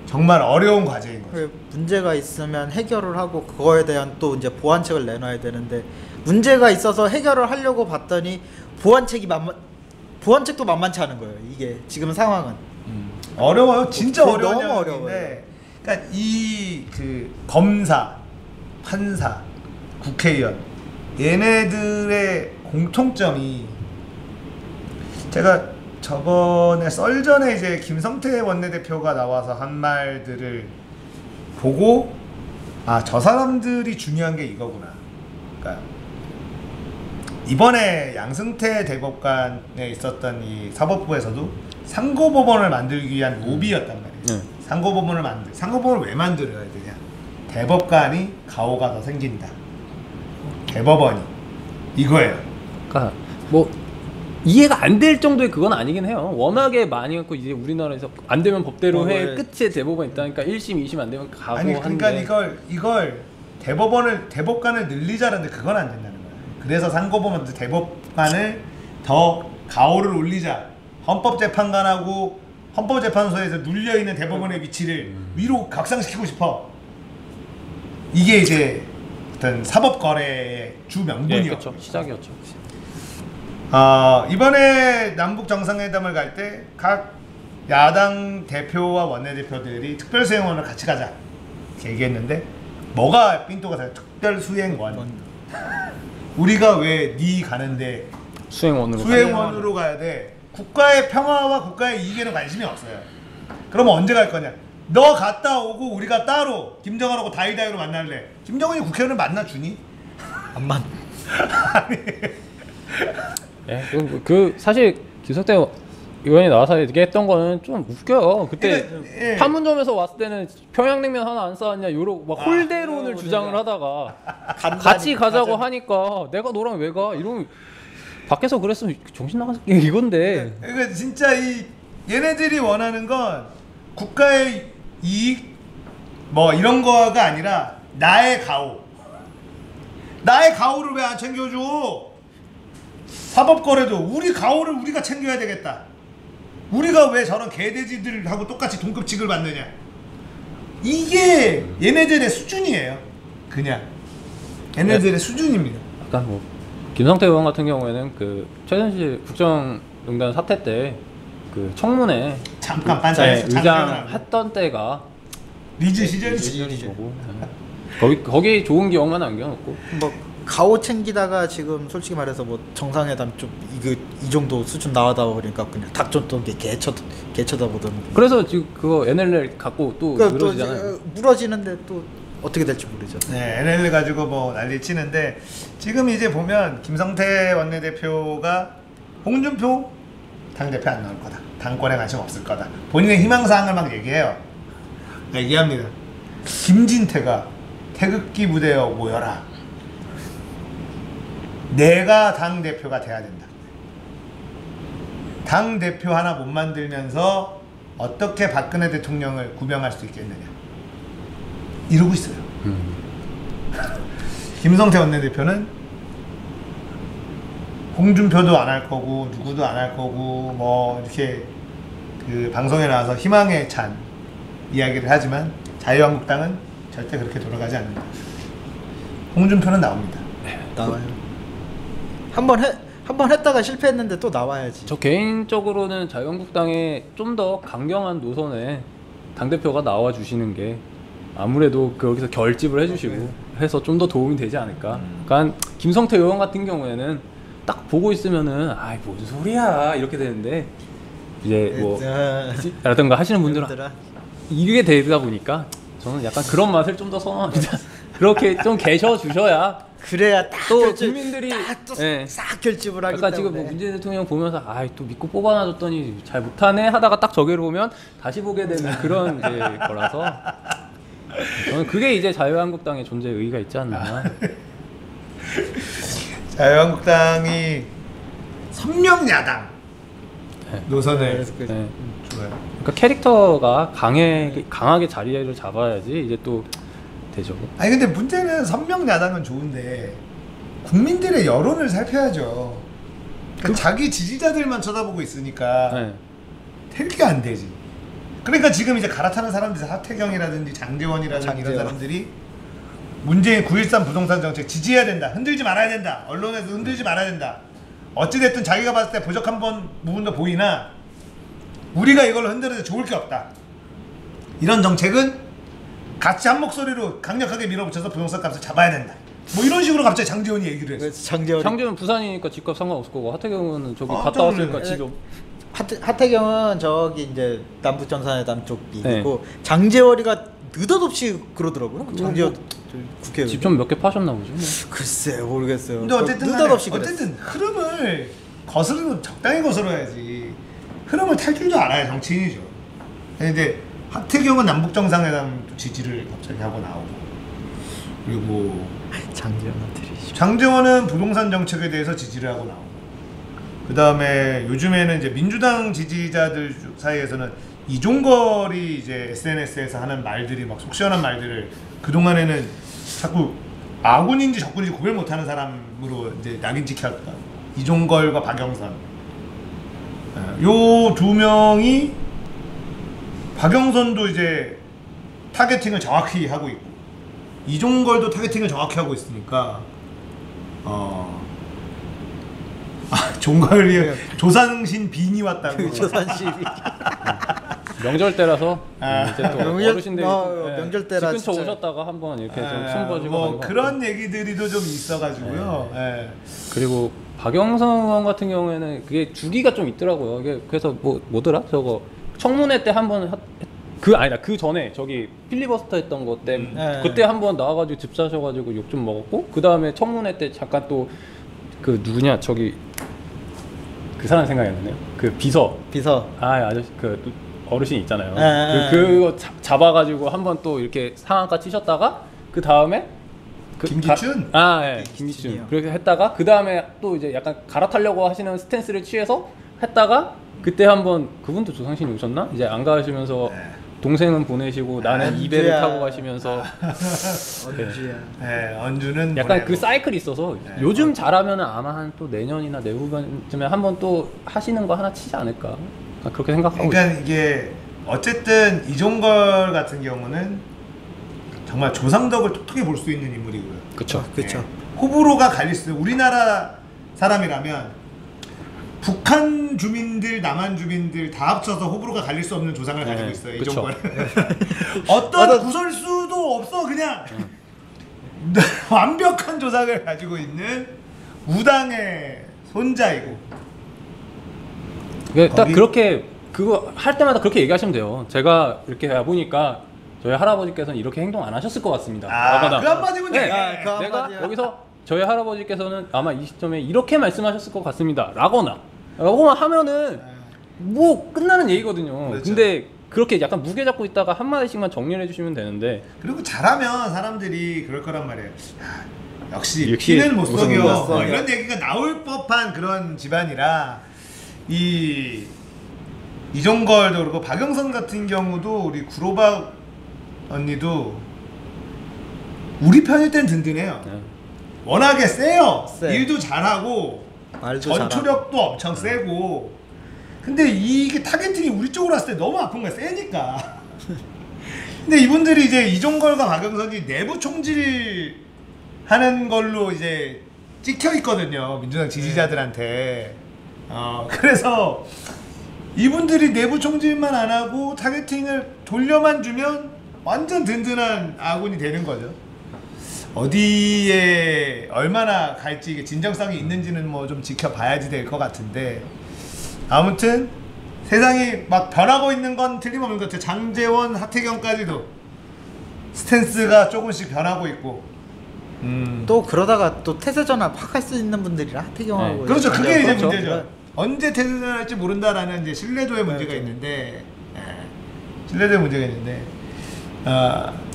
정말 어려운 과제인 거죠.
문제가 있으면 해결을 하고 그거에 대한 또 이제 보완책을 내놔야 되는데, 문제가 있어서 해결을 하려고 봤더니 보완책도 만만치 않은 거예요. 이게 지금 상황은
어려워요. 진짜 어려운
너무
영역인데,
어려워요.
그러니까 이 그 검사, 판사, 국회의원, 얘네들의 공통점이, 제가 저번에 썰전에 이제 김성태 원내대표가 나와서 한 말들을 보고, 아, 저 사람들이 중요한 게 이거구나. 그러니까 이번에 양승태 대법관에 있었던 이 사법부에서도 상고법원을 만들기 위한 로비였단 말이에요. 상고법원을 왜 만들어야 되냐? 대법관이 가오가 더 생긴다. 대법원이 이거예요.
그러니까 뭐 이해가 안 될 정도의 그건 아니긴 해요. 워낙에 많이 갖고 이제 우리나라에서 안 되면 법대로 해 끝에 대법원 있다니까 1심, 2심 안 되면 가고
아니, 그러니까
한데.
이걸 대법관을 늘리자는데 그건 안 된다는 거예요. 그래서 상고법원 대법관을 더 가오를 올리자. 헌법재판관하고 헌법재판소에서 눌려 있는 대법원의 위치를 위로 각상시키고 싶어. 이게 이제 어떤 사법거래의 주 명분이었죠.
그렇죠. 시작이었죠.
이번에 남북 정상회담을 갈 때 각 야당 대표와 원내대표들이 특별수행원을 같이 가자 이렇게 얘기했는데 뭐가 삔또가 다 특별수행원. 우리가 왜 니 가는데 수행원으로 가야 돼. 국가의 평화와 국가의 이익에는 관심이 없어요. 그러면 언제 갈 거냐? 너 갔다 오고 우리가 따로 김정은하고 다이다이로 만날래. 김정은이 국회의원을 만나주니?
안 만.
예, 그 사실 김성태 의원이 나와서 얘기했던 거는 좀 웃겨요. 그때
예.
판문점에서 왔을 때는 평양냉면 하나 안 싸왔냐 요러 막 홀대론을 주장을 하다가 같이 가자고 하니까 내가 너랑 왜 가? 이러면 밖에서 그랬으면 정신 나갔을 게 이건데.
그러니까 진짜 이 얘네들이 원하는 건 국가의 이익 뭐 이런 거가 아니라 나의 가오. 나의 가오를 왜 안 챙겨줘? 사법거래도 우리 가오를 우리가 챙겨야 되겠다. 우리가 왜 저런 개돼지들하고 똑같이 동급 취급을 받느냐? 이게 얘네들의 수준이에요. 그냥 얘네들의 수준입니다.
약간 뭐 김성태 의원 같은 경우에는 그 최순실 국정농단 사태 때 그 청문회
잠깐 반짝했어.
의장 했던 때가
리즈 시절이지.
거고 거기 좋은 기억만 남겨놓고
뭐 가오 챙기다가 지금 솔직히 말해서 뭐 정상회담 좀 이 정도 수준 나와다 그러니까 그냥 닥쳤던 게 개쳐다 보던.
그래서 지금 그거 NLL 갖고 또 늘어지잖아요.
물어지는데 또 어떻게 될지 모르죠.
네, NL 가지고 뭐 난리 치는데 지금 이제 보면 김성태 원내대표가 홍준표 당대표 안 나올 거다. 당권에 관심 없을 거다. 본인의 희망사항을 막 얘기해요. 얘기합니다. 김진태가 태극기 부대에 모여라. 내가 당대표가 돼야 된다. 당대표 하나 못 만들면서 어떻게 박근혜 대통령을 구명할 수 있겠느냐. 이러고 있어요. 김성태 원내대표는 홍준표도 안 할 거고 누구도 안 할 거고 뭐 이렇게 그 방송에 나와서 희망에 찬 이야기를 하지만 자유한국당은 절대 그렇게 돌아가지 않는다. 홍준표는 나옵니다.
나와요. 한번 했다가 실패했는데 또 나와야지.
저 개인적으로는 자유한국당에 좀 더 강경한 노선에 당대표가 나와 주시는 게 아무래도 거기서 결집을 해주시고 해서 좀 더 도움이 되지 않을까. 그러니까 김성태 의원 같은 경우에는 딱 보고 있으면은 아이 뭔 소리야 이렇게 되는데 이제 뭐 라든가 하시는 분들은 이게 되다 보니까 저는 약간 그런 맛을 좀 더 선호합니다. 그렇게 좀 계셔 주셔야
그래야
또 국민들이
싹 결집을 하기
약간
때문에.
지금 뭐 문재인 대통령 보면서 아이 또 믿고 뽑아놔줬더니 잘 못하네 하다가 딱 저기를 보면 다시 보게 되는 그런 이제 거라서 저는 그게 이제 자유한국당의 존재의 의의가 있지 않나.
자유한국당이 선명야당 노선을
네.
좋아요.
그러니까 캐릭터가 강하게 자리를 잡아야지 이제 또 되죠.
아니 근데 문제는 선명야당은 좋은데 국민들의 여론을 살펴야죠. 그러니까 자기 지지자들만 쳐다보고 있으니까 택이 안 되지. 그러니까 지금 이제 갈아타는 사람들이 하태경이라든지 장제원이라든지 이런 사람들이 문재인 9.13 부동산 정책 지지해야 된다. 흔들지 말아야 된다. 언론에서 흔들지 말아야 된다. 어찌됐든 자기가 봤을 때 부족한 부분도 보이나 우리가 이걸 흔들어서 좋을 게 없다. 이런 정책은 같이 한 목소리로 강력하게 밀어붙여서 부동산 값을 잡아야 된다. 뭐 이런 식으로 갑자기 장제원이 얘기를 했어.
장제원 부산이니까 집값 상관없을 거고 하태경은 저기 갔다 왔으니까 집이
하태경은 저기 이제 남북 정상회담 쪽이고 장제원이가 느닷없이 그러더라고요. 장제원 국회의원
집 좀 몇 개 파셨나 보죠.
글쎄 모르겠어요.
근데 어쨌든
느닷없이
어쨌든 흐름을 거스르면 적당히 거스러야지. 흐름을 탈 줄도 알아야 정치인이죠. 근데 하태경은 남북 정상회담 지지를 갑자기 하고 나오고 그리고 장제원은 부동산 정책에 대해서 지지를 하고 나오고 그 다음에 요즘에는 이제 민주당 지지자들 사이에서는 이종걸이 이제 SNS에서 하는 말들이 막 속 시원한 말들을 그 동안에는 자꾸 아군인지 적군인지 구별 못하는 사람으로 이제 낙인 찍혔다. 이종걸과 박영선 요 두 명이 박영선도 이제 타겟팅을 정확히 하고 있고 이종걸도 타겟팅을 정확히 하고 있으니까 종걸이 조상신 빈이 왔다고.
조선시
명절 때라서 이제 또
명절-
어르신들이
명절 때라
집 근처
진짜.
오셨다가 한번 이렇게 좀 손버지고
뭐
가는 거
그런 얘기들이도 좀 있어가지고요. 예.
그리고 박영선 의원 같은 경우에는 그게 주기가 좀 있더라고요. 이게 그래서 뭐더라 저거 청문회 때 한번 그 전에 저기 필리버스터 했던 것 때문에
네.
그때 한번 나와가지고 집 사셔가지고 욕 좀 먹었고 그 다음에 청문회 때 잠깐 또 그 누구냐 저기 그 사람 생각이 안 나네요. 그 비서 아저씨 그 어르신 있잖아요. 그거 잡아가지고 한번 또 이렇게 상한가 치셨다가 그 다음에
김기춘?
예,
김기춘이요.
김기춘. 그렇게 했다가 그 다음에 또 이제 약간 갈아타려고 하시는 스탠스를 취해서 했다가 그때 한번 그분도 조상신이 오셨나? 이제 안 가시면서 동생은 보내시고 나는 이배를
언주야.
타고 가시면서
언주야.
네, 언주는
약간
보내고.
그 사이클이 있어서 요즘 잘하면은 아마 한 또 내년이나 내후반쯤에 한번 또 하시는 거 하나 치지 않을까 그렇게 생각하고
그러니까 이게 어쨌든 이종걸 같은 경우는 정말 조상덕을 톡톡히 볼 수 있는 인물이고요.
그쵸.
그쵸.
호불호가 갈릴 수 우리나라 사람이라면 북한 주민들, 남한 주민들 다 합쳐서 호불호가 갈릴 수 없는 조상을 가지고
네,
있어요.
그쵸.
이종걸. 어떤 구설수도 없어. 그냥 완벽한 조상을 가지고 있는 우당의 손자이고.
딱
거기-
그렇게 그거 할 때마다 그렇게 얘기하시면 돼요. 제가 이렇게 보니까 저희 할아버지께서는 이렇게 행동 안 하셨을 것 같습니다. 라거나.
그 한마디면 돼.
아, 그
내가
한마디야.
여기서 저희 할아버지께서는 아마 이 시점에 이렇게 말씀하셨을 것 같습니다. 라고만 하면은 뭐 끝나는 얘기거든요.
그렇죠.
근데 그렇게 약간 무게 잡고 있다가 한마디씩만 정리를 해주시면 되는데
그리고 잘하면 사람들이 그럴 거란 말이에요. 야, 역시
역시
피는 못
무슨
속여.
못 속여.
이런 얘기가 나올 법한 그런 집안이라 이종걸도 그렇고 박영선 같은 경우도 우리 구로박 언니도 우리 편일 땐 든든해요.
네.
워낙에 세요.
세.
일도 잘하고
말도
전투력도 엄청 세고. 근데 이게 타겟팅이 우리 쪽으로 왔을 때 너무 아픈 거야. 세니까. 근데 이분들이 이제 이종걸과 박영선이 내부 총질 하는 걸로 이제 찍혀 있거든요. 민주당 지지자들한테. 그래서 이분들이 내부 총질만 안 하고 타겟팅을 돌려만 주면 완전 든든한 아군이 되는 거죠. 어디에 얼마나 갈지 이게 진정성이 있는지는 뭐 좀 지켜봐야지 될 것 같은데 아무튼 세상이 막 변하고 있는 건 틀림없는 것 같아요. 장제원, 하태경까지도 스탠스가 조금씩 변하고 있고
또 그러다가 또 태세 전환 확 할 수 있는 분들이라 하태경하고
네.
그렇죠. 그게 이제
그렇죠.
문제죠. 언제 퇴진할지 모른다라는 이제 신뢰도의 문제가 있는데 신뢰도의 문제가 있는데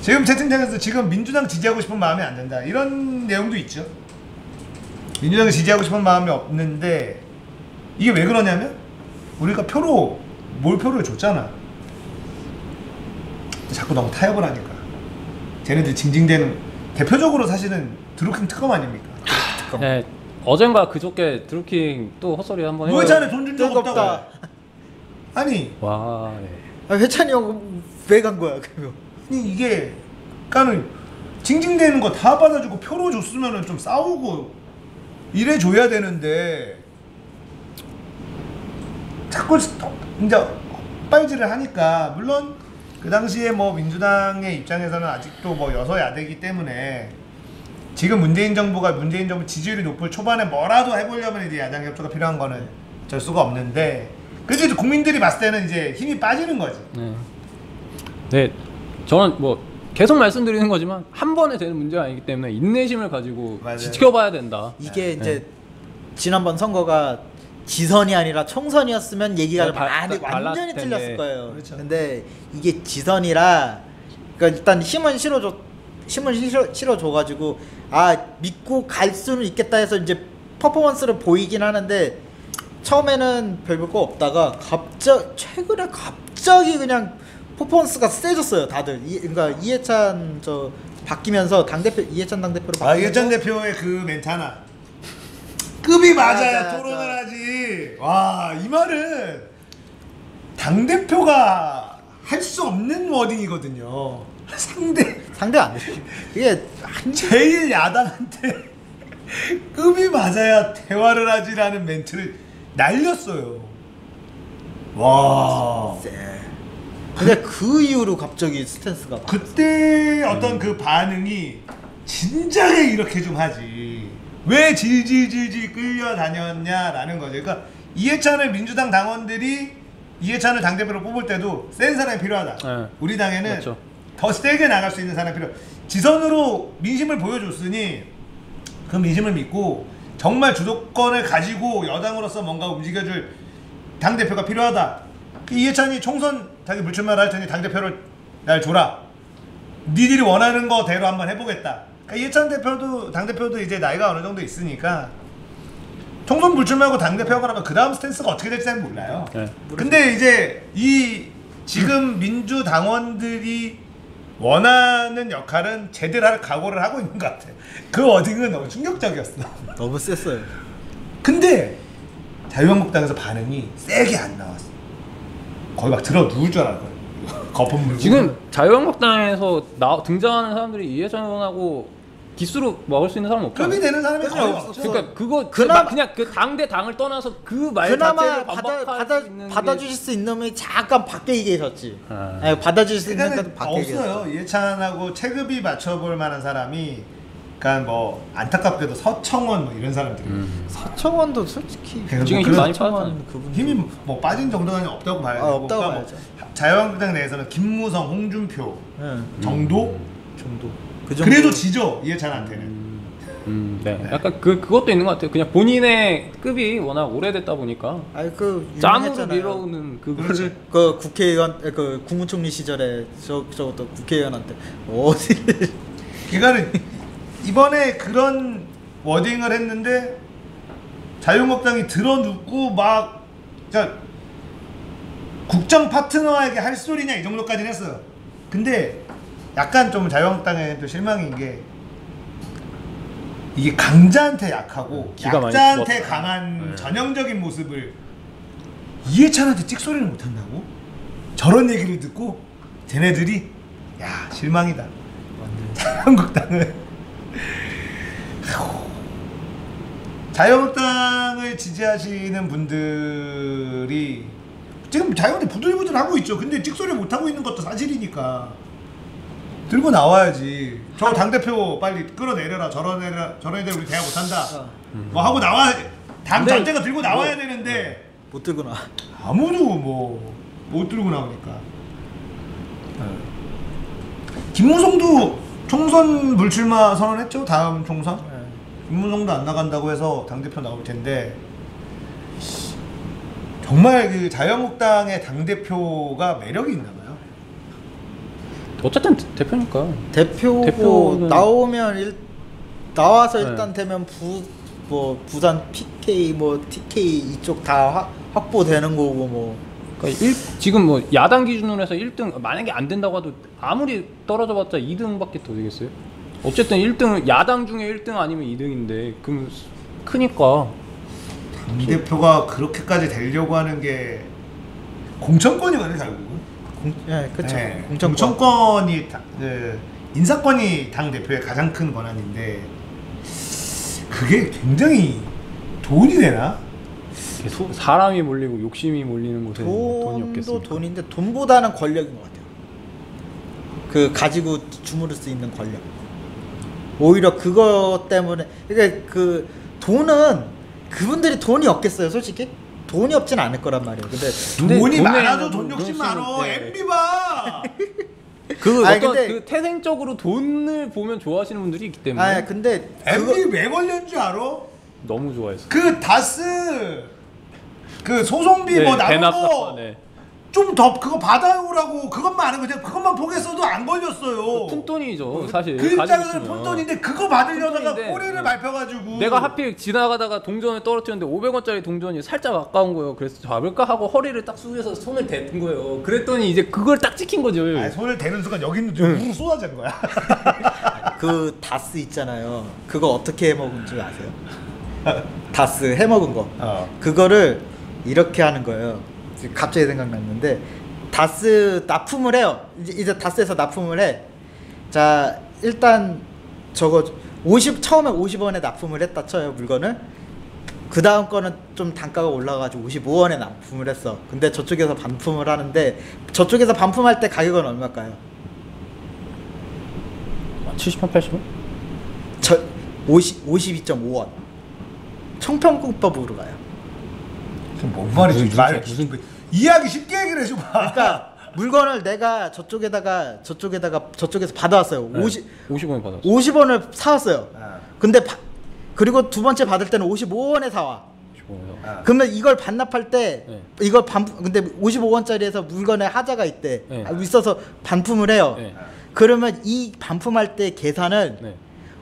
지금 채팅창에서 지금 민주당 지지하고 싶은 마음이 안 든다 이런 내용도 있죠. 민주당 지지하고 싶은 마음이 없는데 이게 왜 그러냐면 우리가 몰표를 줬잖아. 자꾸 너무 타협을 하니까 쟤네들 징징대는 대표적으로 사실은 드루킹 특검 아닙니까?
네, 어젠가 그저께 드루킹 또 헛소리 한번
노회찬에 돈 준 적
뜨겁다.
없다고. 아니
와, 네.
회찬이 형 왜 간 거야 그거?
아니 이게 그러니까는 징징대는 거 다 받아주고 표로 줬으면은 좀 싸우고 이래 줘야 되는데 자꾸 이제 빨지를 하니까 물론 그 당시에 뭐 민주당의 입장에서는 아직도 뭐 여서야대기 때문에 지금 문재인 정부 지지율이 높을 초반에 뭐라도 해보려면 이제 야당 협조가 필요한 거는 어쩔 수가 없는데 그래도 이제 국민들이 봤을 때는 이제 힘이 빠지는 거지.
네, 저는 뭐 계속 말씀드리는 거지만 한 번에 되는 문제가 아니기 때문에 인내심을 가지고
맞아요.
지켜봐야 된다.
이게 이제 지난번 선거가 지선이 아니라 총선이었으면 얘기가
네,
많이
달랐을
완전히
텐데.
틀렸을 거예요.
그렇죠.
근데 이게 지선이라 그러니까 일단 힘은 실어줘가지고 믿고 갈 수는 있겠다 해서 이제 퍼포먼스를 보이긴 하는데 처음에는 별거 없다가 최근에 갑자기 그냥 퍼포먼스가 세졌어요 다들. 그러니까 이해찬 바뀌면서 이해찬 당대표로 바뀌면서
이해찬 대표의 그 멘트 하나 급이 맞아야
맞아.
토론을 하지. 와, 이 말은 당대표가 할 수 없는 워딩이거든요.
상대 안 돼. 이게
제일 야당한테 급이 맞아야 대화를 하지라는 멘트를 날렸어요. 와.
근데 그 이후로 갑자기 스탠스가
그때 어떤 그 반응이 진작에 이렇게 좀 하지. 왜 질질질질 끌려다녔냐라는 거죠. 그러니까 이해찬을 민주당 당원들이 이해찬을 당대표로 뽑을 때도 센 사람이 필요하다.
네.
우리 당에는
맞죠.
더 세게 나갈 수 있는 사람이 필요해. 지선으로 민심을 보여줬으니 그 민심을 믿고 정말 주도권을 가지고 여당으로서 뭔가 움직여줄 당대표가 필요하다. 이해찬이 총선 자기 불출마를 할 테니 당대표를 날 줘라. 니들이 원하는 거대로 한번 해보겠다. 그러니까 이해찬 대표도 당대표도 이제 나이가 어느 정도 있으니까 총선 불출마하고 당대표가 하면 그 다음 스탠스가 어떻게 될지 잘 몰라요.
네.
근데 이제 이 지금 민주당원들이 원하는 역할은 제대로 할 각오를 하고 있는 것 같아요. 그 워딩은 너무 충격적이었어.
너무 셌어요.
근데 자유한국당에서 반응이 세게 안 나왔어. 거의 막 들어 누울 줄 알았거든요. 거품 물고.
지금 자유한국당에서 등장하는 사람들이 이해찬 의원하고 기수로 먹을 수 있는 사람은 없잖아요.
급이 되는 사람이 거의
없어.
없죠.
그러니까 그거
그나마-
그냥 그 당대 당을 떠나서 그 말
그나마
자체를 반박할 수 있는
받아주실 수 있는 놈이 잠깐 밖에 계셨지.
아.
아니, 받아주실 수 있는
그러니까
건 밖에 계셨어.
없어요. 이해찬하고 체급이 맞춰볼 만한 사람이, 그러니까 뭐 안타깝게도 서청원 뭐 이런 사람들이
서청원도 솔직히
그래서
지금
뭐
힘
그런
많이 빠졌잖아요.
그분
힘이 뭐 빠진 정도가 없다고 봐야 되고,
없다고
그러니까
봐야죠.
자유한국당 내에서는 김무성, 홍준표 정도
정도. 그 정도.
그래도 지죠 이해찬한테는.
네. 약간 그것도 있는 것 같아요. 그냥 본인의 급이 워낙 오래됐다 보니까
아니 그
짬으로
유명했잖아요.
밀어오는 그거를
그렇지.
그 국회의원 그 국무총리 시절에 저것도 국회의원한테 어디를
그러니까 이번에 그런 워딩을 했는데 자유한국당이 들어눕고 막 그러니까 국정 파트너에게 할 소리냐 이 정도까지는 했어요. 근데 약간 좀 자유한국당에 또 실망인 게 이게 강자한테 약하고
기가 많이
약자한테
죽었다.
강한
네.
전형적인 모습을 이해찬한테 찍소리를 못한다고? 저런 얘기를 듣고 쟤네들이 야 실망이다. 자유한국당은 자유한국당을 지지하시는 분들이 지금 자유한국당 부들부들하고 있죠. 근데 찍소리 못하고 있는 것도 사실이니까 들고 나와야지. 저 당대표 빨리 끌어내려라. 저런 애들 우리 대화 못한다. 뭐 하고 나와. 당
근데
전체가 들고 나와야 되는데
못 들고 나.
아무도 뭐 못 들고 나오니까. 김무성도 총선 불출마 선언했죠. 다음 총선. 김무성도 안 나간다고 해서 당대표 나올 텐데 정말 그 자유한국당의 당대표가 매력이 있나 봐요.
어쨌든 대표니까.
대표고
대표는-
나와서
네.
일단 되면 부산 PK 뭐 TK 이쪽 다 확보되는 거고 뭐
그러니까 지금 뭐 야당 기준으로 해서 1등 만약에 안 된다고 해도 아무리 떨어져봤자 2등밖에 더 되겠어요? 어쨌든 1등 야당 중에 1등 아니면 2등인데 그럼 크니까.
당대표가 그렇게까지 되려고 하는 게 공천권이거든요 결국은.
그렇죠.
네,
공천권.
공천권이 인사권이 당 대표의 가장 큰 권한인데 그게 굉장히 돈이 되나?
사람이 몰리고 욕심이 몰리는 곳에 돈이
돈도
없겠습니까?
돈인데 돈보다는 권력인 것 같아요. 그 가지고 주무를 수 있는 권력. 오히려 그것 때문에 그러니까 그 돈은 그분들이 돈이 없겠어요, 솔직히? 돈이 없진 않을 거란 말이에요. 근데
돈이
돈에
많아도
있는
돈 욕심
욕심은-
많어.
네.
MB 봐.
그
아니,
어떤
근데-
그 태생적으로 돈을 보면 좋아하시는 분들이 있기 때문에
아 근데
MB 왜 걸렸는 줄 알아?
너무 좋아했어.
그 다스 그 소송비 뭐 나온
대납
거
사건, 네.
좀 더 그거 받아오라고 그것만 아는 거지. 그것만 포기했어도 안 걸렸어요.
푼돈이죠 사실.
그
가지고
입장에서는
있으면.
푼돈인데 그거 받으려다가
푼돈인데,
꼬리를
네.
밟혀가지고
내가 하필 지나가다가 동전을 떨어뜨렸는데 500원짜리 동전이 살짝 아까운 거예요. 그래서 잡을까 하고 허리를 딱 숙여서 손을 댄 거예요. 그랬더니 이제 그걸 딱 찍힌 거죠.
아니, 손을 대는 순간 여기 있는 물 쏟아진 거야.
그 다스 있잖아요. 그거 어떻게 해먹은 줄 아세요? 다스 해먹은 거. 그거를 이렇게 하는 거예요. 지금 갑자기 생각났는데 다스 납품을 해요. 이제 다스에서 납품을 해. 자, 일단 저거 처음에 50원에 납품을 했다 쳐요, 물건을. 그 다음 거는 좀 단가가 올라가지고 55원에 납품을 했어. 근데 저쪽에서 반품을 하는데, 저쪽에서 반품할 때 가격은 얼마일까요?
70원, 80원?
52.5원. 청평국법으로 가요.
뭔 말이지?
무슨
이해하기 쉽게 얘기를 해줘봐.
그러니까 물건을 내가 저쪽에서 받아왔어요.
50원 받았어.
50원을 사왔어요.
아.
근데 그리고 두 번째 받을 때는 55원에 사와.
50원에서.
아.
그러면 이걸 반납할 때
네.
이걸 근데 55원짜리에서 물건에 하자가 있대.
네.
있어서 반품을 해요.
네.
그러면 이 반품할 때 계산은
네.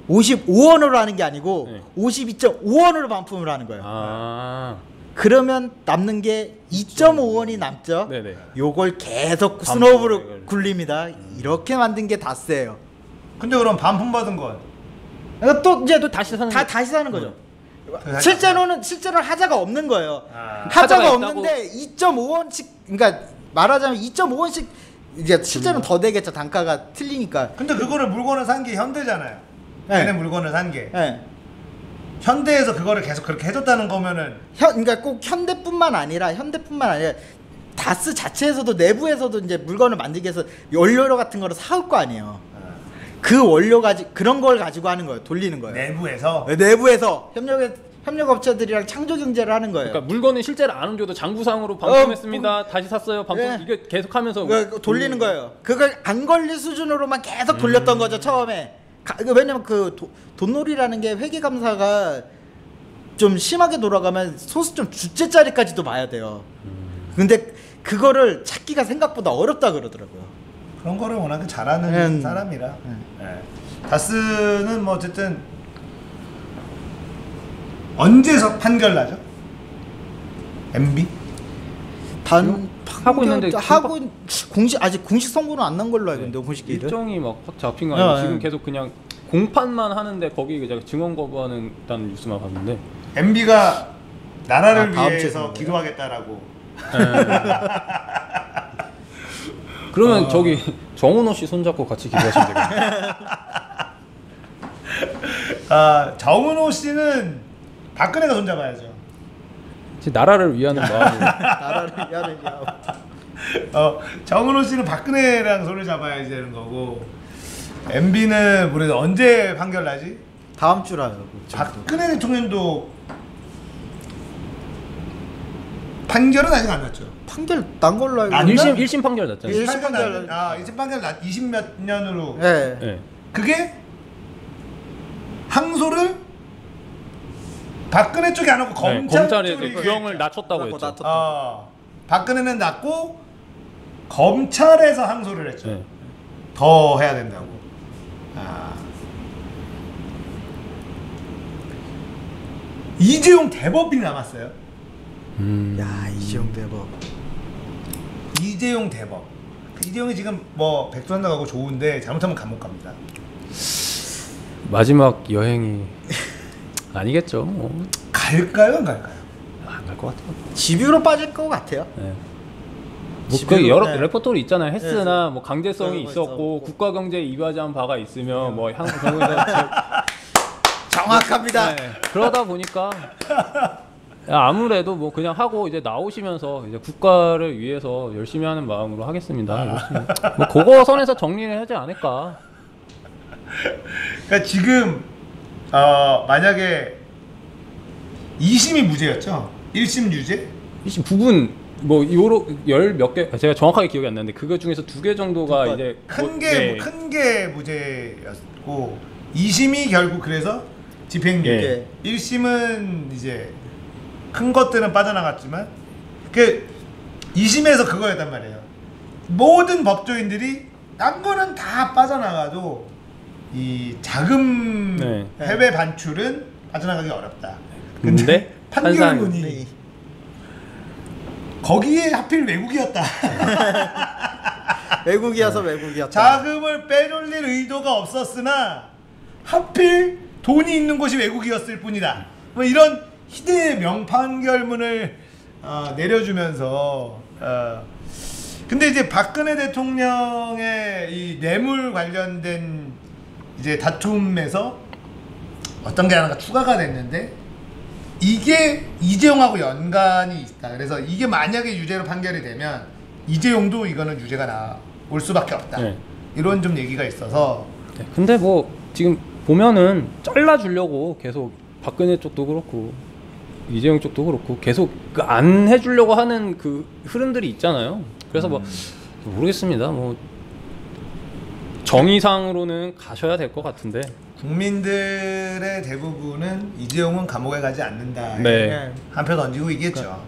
55원으로 하는 게 아니고
네.
52.5원으로 반품을 하는 거예요.
아.
그러면 남는 게 2.5원이 남죠.
네네.
요걸 계속
반품을
스노우로
이걸.
굴립니다. 이렇게 만든 게 다스예요.
근데 그럼 반품 받은 건
그러니까 또 이제
다시 사는
다시 사는 거죠.
다시
실제로는 하자가 없는 거예요.
아.
하자가
하자가
없는데 2.5원씩, 그러니까 말하자면 2.5원씩 이제 실제로는 더 되겠죠. 단가가 틀리니까.
근데 그거를 물건을 산 게 현대잖아요.
네.
걔네 물건을 산 게.
예.
현대에서 그거를 계속 그렇게 해줬다는 거면은
그러니까 꼭 현대뿐만 아니라 다스 자체에서도 내부에서도 이제 물건을 만들기 위해서 원료 같은 거를 사올 거 아니에요. 그 원료 그런 걸 가지고 하는 거예요. 돌리는 거예요.
내부에서
내부에서 협력 업체들이랑 창조 경제를 하는 거예요.
그러니까 물건은 실제로 안 옮겨도 장부상으로 반품했습니다. 다시 샀어요. 반품
예.
이게 계속하면서
그거 돌리는 거예요. 그걸 안 걸릴 수준으로만 계속 돌렸던 거죠, 처음에. 왜냐면 그 돈놀이라는 게 회계감사가 좀 심하게 돌아가면 소수점 주째짜리까지도 봐야 돼요. 근데 그거를 찾기가 생각보다 어렵다 그러더라고요.
그런 거를 워낙에 잘하는 사람이라. 다스는 뭐 어쨌든 언제서 판결 나죠? MB?
하고 있는데
아직 공식 선고는 안 난 걸로 알고 있는데 공식 기일은.
일정이 막 확 잡힌 거 아니고
네.
지금 계속 그냥 공판만 하는데 거기 제가 증언 거부하는 뉴스만 봤는데
MB가 나라를
다음
위해서
주에
기도하겠다라고.
그러면 저기 정은호 씨 손잡고 같이 기도하시면 되겠네요.
아, 정은호 씨는 박근혜가 손잡아야죠.
나라를 위하는 마음으로.
나라를 위하는
정은호 씨는 박근혜랑 손을 잡아야지 되는 거고, MB는 모르겠어. 언제 판결 나지?
다음 주라요.
박근혜 대통령도 판결은 아직 안 났죠.
판결 난 걸로 알고
안
있는데.
1심 판결 났잖아요.
일- 1심 판결.
1심 판결 20몇 년으로.
네.
네.
그게 항소를 박근혜 쪽이 안 하고 검찰
검찰에서
쪽이
규형을 낮췄다고 했죠.
박근혜는 낮고 검찰에서 항소를 했죠.
네.
더 해야 된다고. 아. 이재용 대법이 남았어요.
야, 이재용 대법.
이재용 대법. 이재용이 지금 뭐 백두산도 가고 좋은데 잘못하면 감옥 갑니다.
마지막 여행이 아니겠죠.
갈까요, 안 갈까요?
안 갈 것 같아요.
집유로 빠질 것 같아요.
네.
집으로,
그 여러
네.
레퍼토리 있잖아요. 헬스나 뭐 강제성이
그런 거
있었고
있었고.
국가 경제에 이바지한 바가 있으면 뭐 향후 경우에서
정확합니다.
네. 그러다 보니까 아무래도 뭐 그냥 하고 이제 나오시면서 이제 국가를 위해서 열심히 하는 마음으로 하겠습니다. 열심히. 뭐 그거 선에서 정리를 하지 않을까.
그러니까 지금 만약에 2심이 무죄였죠? 1심 유죄?
29분 뭐 요로 열 몇 개 제가 정확하게 기억이 안 나는데 그거 중에서 2개 정도가 이제
큰
네.
게 무죄였고 2심이 결국 그래서 집행유예.
예.
1심은 이제 큰 것들은 빠져나갔지만 그 2심에서 그거였단 말이에요. 모든 법조인들이 딴 거는 다 빠져나가도 이 자금
네.
해외 반출은 빠져나가기 어렵다.
근데
판결문이
네.
거기에 하필 외국이었다.
외국이어서 외국이었다.
자금을 빼돌릴 의도가 없었으나 하필 돈이 있는 곳이 외국이었을 뿐이다. 뭐 이런 희대의 명판결문을 내려주면서 근데 이제 박근혜 대통령의 이 뇌물 관련된 이제 다툼에서 어떤 게 하나가 추가가 됐는데 이게 이재용하고 연관이 있다. 그래서 이게 만약에 유죄로 판결이 되면 이재용도 이거는 유죄가 나올 수밖에 없다.
네.
이런 좀 얘기가 있어서
네. 근데 뭐 지금 보면은 잘라주려고 계속 박근혜 쪽도 그렇고 이재용 쪽도 그렇고 계속 그 안 해주려고 하는 그 흐름들이 있잖아요. 그래서 뭐 모르겠습니다. 뭐 정의상으로는 가셔야 될 것 같은데.
국민들의 대부분은 이재용은 감옥에 가지 않는다.
네.
한 표 던지고 이겼죠.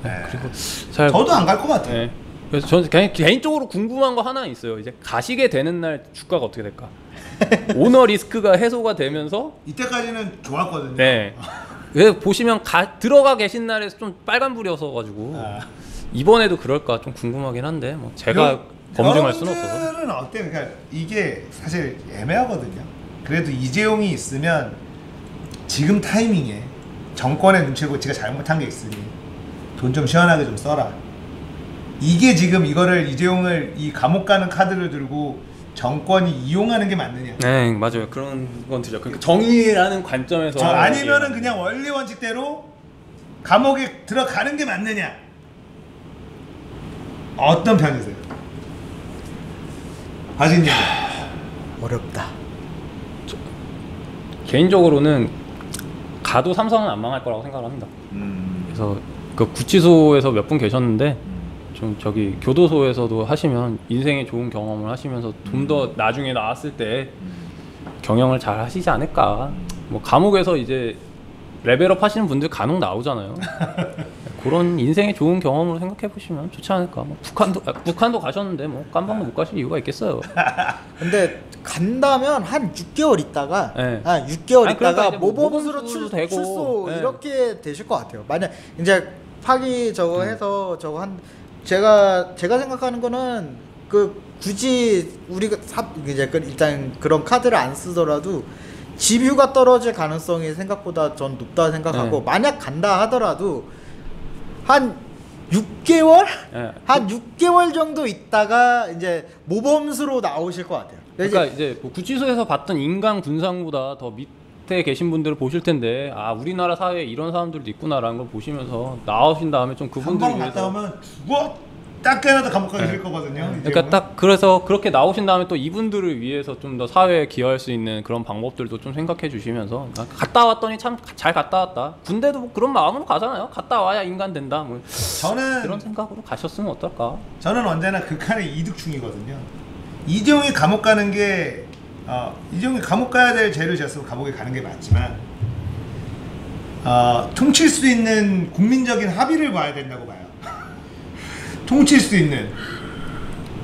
네.
그리고 잘
저도 안 갈 것 같아요.
네. 그래서 저는 개인적으로 궁금한 거 하나 있어요. 이제 가시게 되는 날 주가가 어떻게 될까? 오너 리스크가 해소가 되면서
이때까지는 좋았거든요.
네. 왜 보시면 들어가 계신 날에 좀 빨간불이어서 가지고 이번에도 그럴까 좀 궁금하긴 한데 뭐 제가 검증할 수는 없어서.
여러분들은 어때요? 그러니까 이게 사실 애매하거든요. 그래도 이재용이 있으면 지금 타이밍에 정권의 눈치를 보고 지가 잘못한 게 있으니 돈 좀 시원하게 좀 써라. 이게 지금 이거를 이재용을 이 감옥 가는 카드를 들고 정권이 이용하는 게 맞느냐?
네, 맞아요. 그런 건 들죠. 그러니까 정의라는 관점에서
아니면은 그냥 원리 원칙대로 감옥에 들어가는 게 맞느냐? 어떤 편이세요? 하진님.
어렵다.
개인적으로는 가도 삼성은 안 망할 거라고 생각을 합니다. 그래서 그 구치소에서 몇 분 계셨는데 좀 저기 교도소에서도 하시면 인생의 좋은 경험을 하시면서 좀 더 나중에 나왔을 때 경영을 잘 하시지 않을까. 뭐 감옥에서 이제 레벨업 하시는 분들 간혹 나오잖아요. 그런 인생의 좋은 경험으로 생각해 보시면 좋지 않을까. 뭐 북한도 가셨는데 뭐 깜방도 못 가실 이유가 있겠어요.
근데 간다면 한 6개월 있다가
네.
한 6개월
아니, 그러니까
있다가
이제 뭐
모범수로
모범수도 되고,
출소
네.
이렇게 되실 것 같아요. 만약 이제 파기 저거 해서 저거 한 제가 생각하는 거는 그 굳이 우리가 이제 일단 그런 카드를 안 쓰더라도 집유가 떨어질 가능성이 생각보다 전 높다 생각하고
네.
만약 간다 하더라도 한 6개월?
네.
한 6개월 정도 있다가 이제 모범수로 나오실 것 같아요.
그러니까 이제 뭐 구치소에서 봤던 인간 군상보다 더 밑에 계신 분들을 보실 텐데 아 우리나라 사회에 이런 사람들도 있구나라는 걸 보시면서 나오신 다음에 좀 그분들
한방 갔다
위해서
오면 죽어 딱 깨나도 감옥 가실 거거든요.
그러니까 딱 그래서 그렇게 나오신 다음에 또 이분들을 위해서 좀 더 사회에 기여할 수 있는 그런 방법들도 좀 생각해 주시면서 아, 갔다 왔더니 참 잘 갔다 왔다. 군대도 뭐 그런 마음으로 가잖아요. 갔다 와야 인간 된다. 뭐
저는
그런 생각으로 가셨으면 어떨까?
저는 언제나 극한의 이득충이거든요. 이재용이 감옥 가는 게 이재용이 감옥 가야 될 죄를 지었으면 감옥에 가는 게 맞지만 퉁칠 수 있는 국민적인 합의를 봐야 된다고 봐요. 퉁칠 수 있는.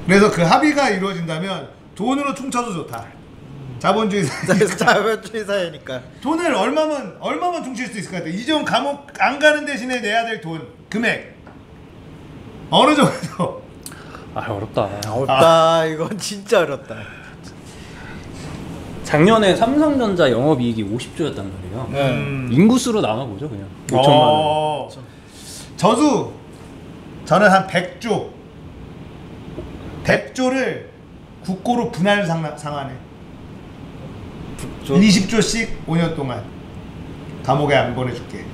그래서 그 합의가 이루어진다면 돈으로 퉁쳐도 좋다. 자본주의 사회니까.
자본주의 사회니까.
돈을 얼마만 퉁칠 수 있을 것 같아요. 이재용 감옥 안 가는 대신에 내야 될 돈 금액 어느 정도?
아 어렵다.
어렵다. 이건 진짜 어렵다.
작년에 삼성전자 영업이익이 50조였단 말이에요. 인구수로 나눠보죠 그냥 5천만 원.
저는 한 100조를 국고로 분할 상환해. 20조씩 5년 동안 감옥에 안 보내줄게.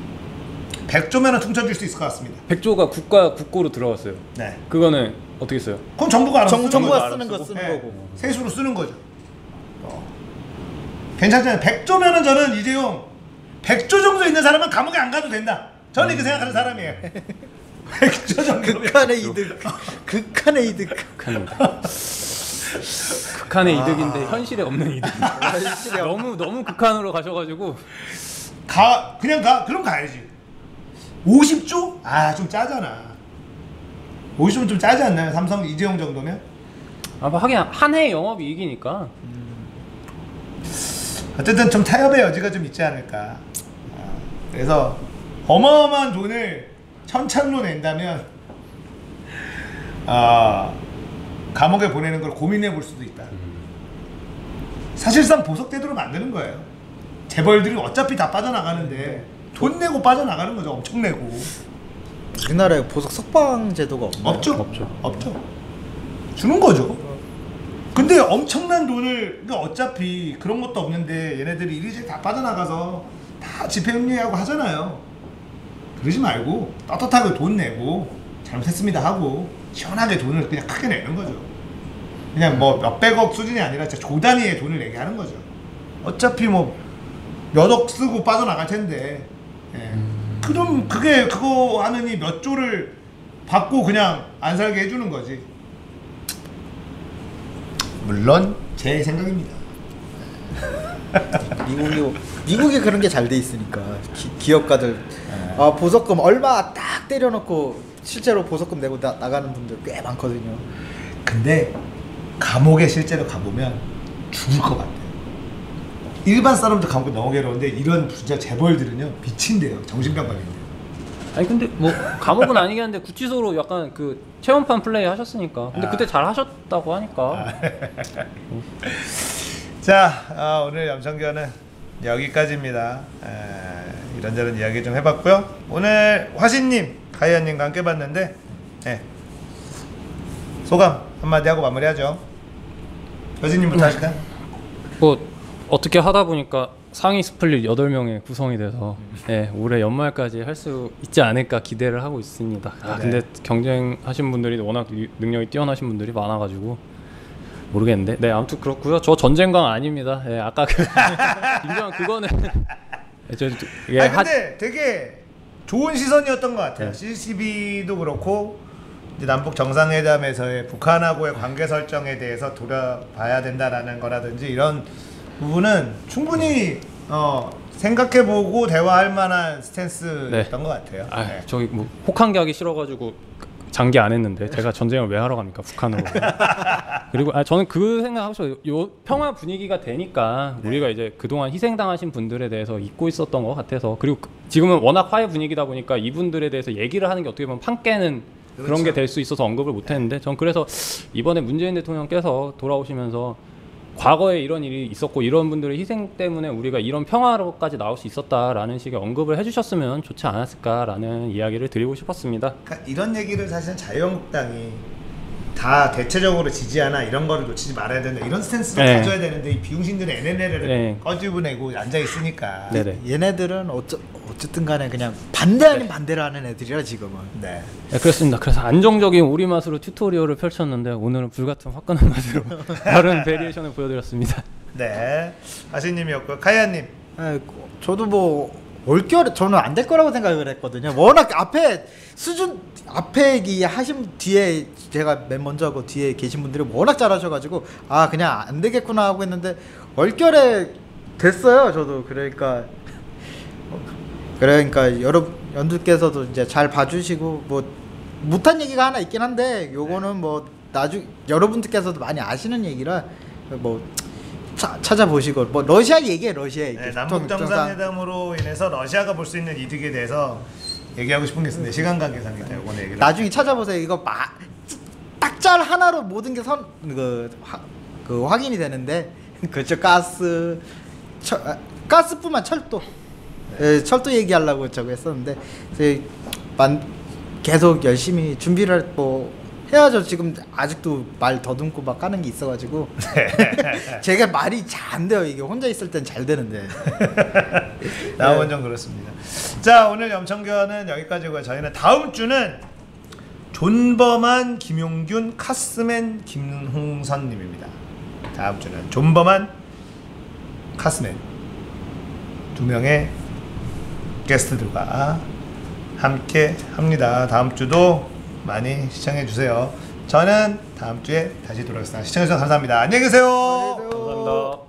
100조면은 퉁쳐줄 수 있을 것 같습니다.
100조가 국고로 들어갔어요.
네.
그거는 어떻게 써요?
그럼 정부가 알아서
정부가
쓰는
쓰는 거
거죠.
쓰는
네.
거고.
세수로 쓰는 거죠. 괜찮잖아요. 100조면은 저는 이재용 100조 정도 있는 사람은 감옥에 안 가도 된다. 저는 이렇게 생각하는 사람이에요. 100조 정도.
극한의 이득. 극한의 이득.
극한의 이득인데 현실에 없는 이득. 너무 극한으로 가셔가지고
그냥 가. 그럼 가야지. 50조? 좀 짜잖아. 50조면 좀 짜지 않나요? 삼성 이재용 정도면?
하긴 한 해 영업이익이니까.
어쨌든 좀 타협의 여지가 좀 있지 않을까. 그래서 어마어마한 돈을 천창로 낸다면 감옥에 보내는 걸 고민해 볼 수도 있다. 사실상 보석대도로 만드는 거예요. 재벌들이 어차피 다 빠져나가는데 돈 내고 빠져나가는 거죠. 엄청 내고.
우리나라에 보석 석방 제도가 없나요?
없죠.
없죠.
주는 거죠. 근데 엄청난 돈을, 그러니까 어차피 그런 것도 없는데 얘네들이 이리저리 다 빠져나가서 다 집행유예하고 하잖아요. 그러지 말고 떳떳하게 돈 내고 잘못했습니다 하고 시원하게 돈을 그냥 크게 내는 거죠. 그냥 뭐 몇백억 수준이 아니라 진짜 조 단위의 돈을 내게 하는 거죠. 어차피 뭐 몇억 쓰고 빠져나갈 텐데. 예. 그럼 그거 하느니 몇 조를 받고 그냥 안 살게 해주는 거지. 물론 제 생각입니다.
미국이 그런 게 잘 돼 있으니까 기업가들 보석금 얼마 딱 때려놓고 실제로 보석금 내고 나가는 분들 꽤 많거든요.
근데 감옥에 실제로 가보면 죽을 것 같아요. 일반 사람들 감옥에 너무 괴로운데 이런 진짜 재벌들은요 미친대요. 정신병원인데요.
아니 근데 뭐 감옥은 아니긴 한데 구치소로 약간 그 체험판 플레이 하셨으니까. 근데 그때 잘 하셨다고 하니까.
자, 오늘 염청교는 여기까지입니다. 이런저런 이야기 좀 해봤고요. 오늘 화신님, 가희연님과 함께 봤는데 소감 한마디 하고 마무리하죠. 여진님부터 하실까요?
뭐 어떻게 하다 보니까 상위 스플릿 8명의 구성이 돼서 올해 연말까지 할 수 있지 않을까 기대를 하고 있습니다. 근데 경쟁하신 분들이 워낙 능력이 뛰어나신 분들이 많아가지고 모르겠는데. 네, 아무튼 그렇고요. 저 전쟁광 아닙니다. 아까 인정 그거는.
근데 되게 좋은 시선이었던 것 같아요. CCB도 그렇고 이제 남북 정상회담에서의 북한하고의 관계 설정에 대해서 돌아봐야 된다라는 거라든지 이런 부분은 충분히 생각해보고 대화할 만한 스탠스였던 것 같아요.
저기 뭐 혹한기 하기 싫어가지고 장기 안 했는데 제가 전쟁을 왜 하러 갑니까 북한으로. 그리고 저는 그 생각하고 요 평화 분위기가 되니까 우리가 이제 그동안 희생당하신 분들에 대해서 잊고 있었던 것 같아서, 그리고 지금은 워낙 화해 분위기다 보니까 이분들에 대해서 얘기를 하는 게 어떻게 보면 판 깨는 그런 게 될 수 있어서 언급을 못했는데, 전 그래서 이번에 문재인 대통령께서 돌아오시면서 과거에 이런 일이 있었고 이런 분들의 희생 때문에 우리가 이런 평화로까지 나올 수 있었다라는 식의 언급을 해주셨으면 좋지 않았을까라는 이야기를 드리고 싶었습니다.
그러니까 이런 얘기를 사실은 자유한국당이 다 대체적으로 지지하나 이런 거를 놓치지 말아야 된다 이런 스탠스를 가져야 되는데 이 비용신들은 NNL을 꺼집어내고 앉아 있으니까.
얘네들은 어쨌든 간에 그냥 반대 아닌 반대를 하는 애들이라 지금은.
네, 그렇습니다. 그래서 안정적인 우리 맛으로 튜토리얼을 펼쳤는데 오늘은 불같은 화끈한 맛으로 다른 베리에이션을 보여드렸습니다.
네, 아시님이었고요. 카이아님.
저도 뭐 올겨울에 저는 안 될 거라고 생각을 했거든요. 워낙 앞에 하신 뒤에 제가 맨 먼저 하고 뒤에 계신 분들이 워낙 잘하셔가지고 그냥 안 되겠구나 하고 했는데 얼결에 됐어요. 저도 그러니까 여러분들께서도 이제 잘 봐주시고 뭐 못한 얘기가 하나 있긴 한데 요거는 뭐 나중 여러분들께서도 많이 아시는 얘기라 뭐 찾아보시고 뭐 러시아 얘기해.
남북 정상회담으로 인해서 러시아가 볼 수 있는 이득에 대해서 얘기하고 싶은 게 있는데 시간 관계상이다. 요거는 얘기를
나중에 찾아보세요. 이거 딱짤 하나로 모든 게 확인이 되는데 그렇죠. 가스뿐만 철도 얘기하려고 저거 했었는데 계속 열심히 준비를 해야죠. 지금 아직도 말 더듬고 막 까는 게 있어가지고 제가 말이 잘 안 돼요. 이게 혼자 있을 땐 잘 되는데
나오면 좀 그렇습니다. 자, 오늘 염청교는 여기까지고요. 저희는 다음 주는 존버만 김용균 카스맨 김홍선님입니다. 다음 주는 존버만 카스맨 두 명의 게스트들과 함께 합니다. 다음 주도 많이 시청해 주세요. 저는 다음 주에 다시 돌아오겠습니다. 시청해 주셔서 감사합니다. 안녕히 계세요.
감사합니다.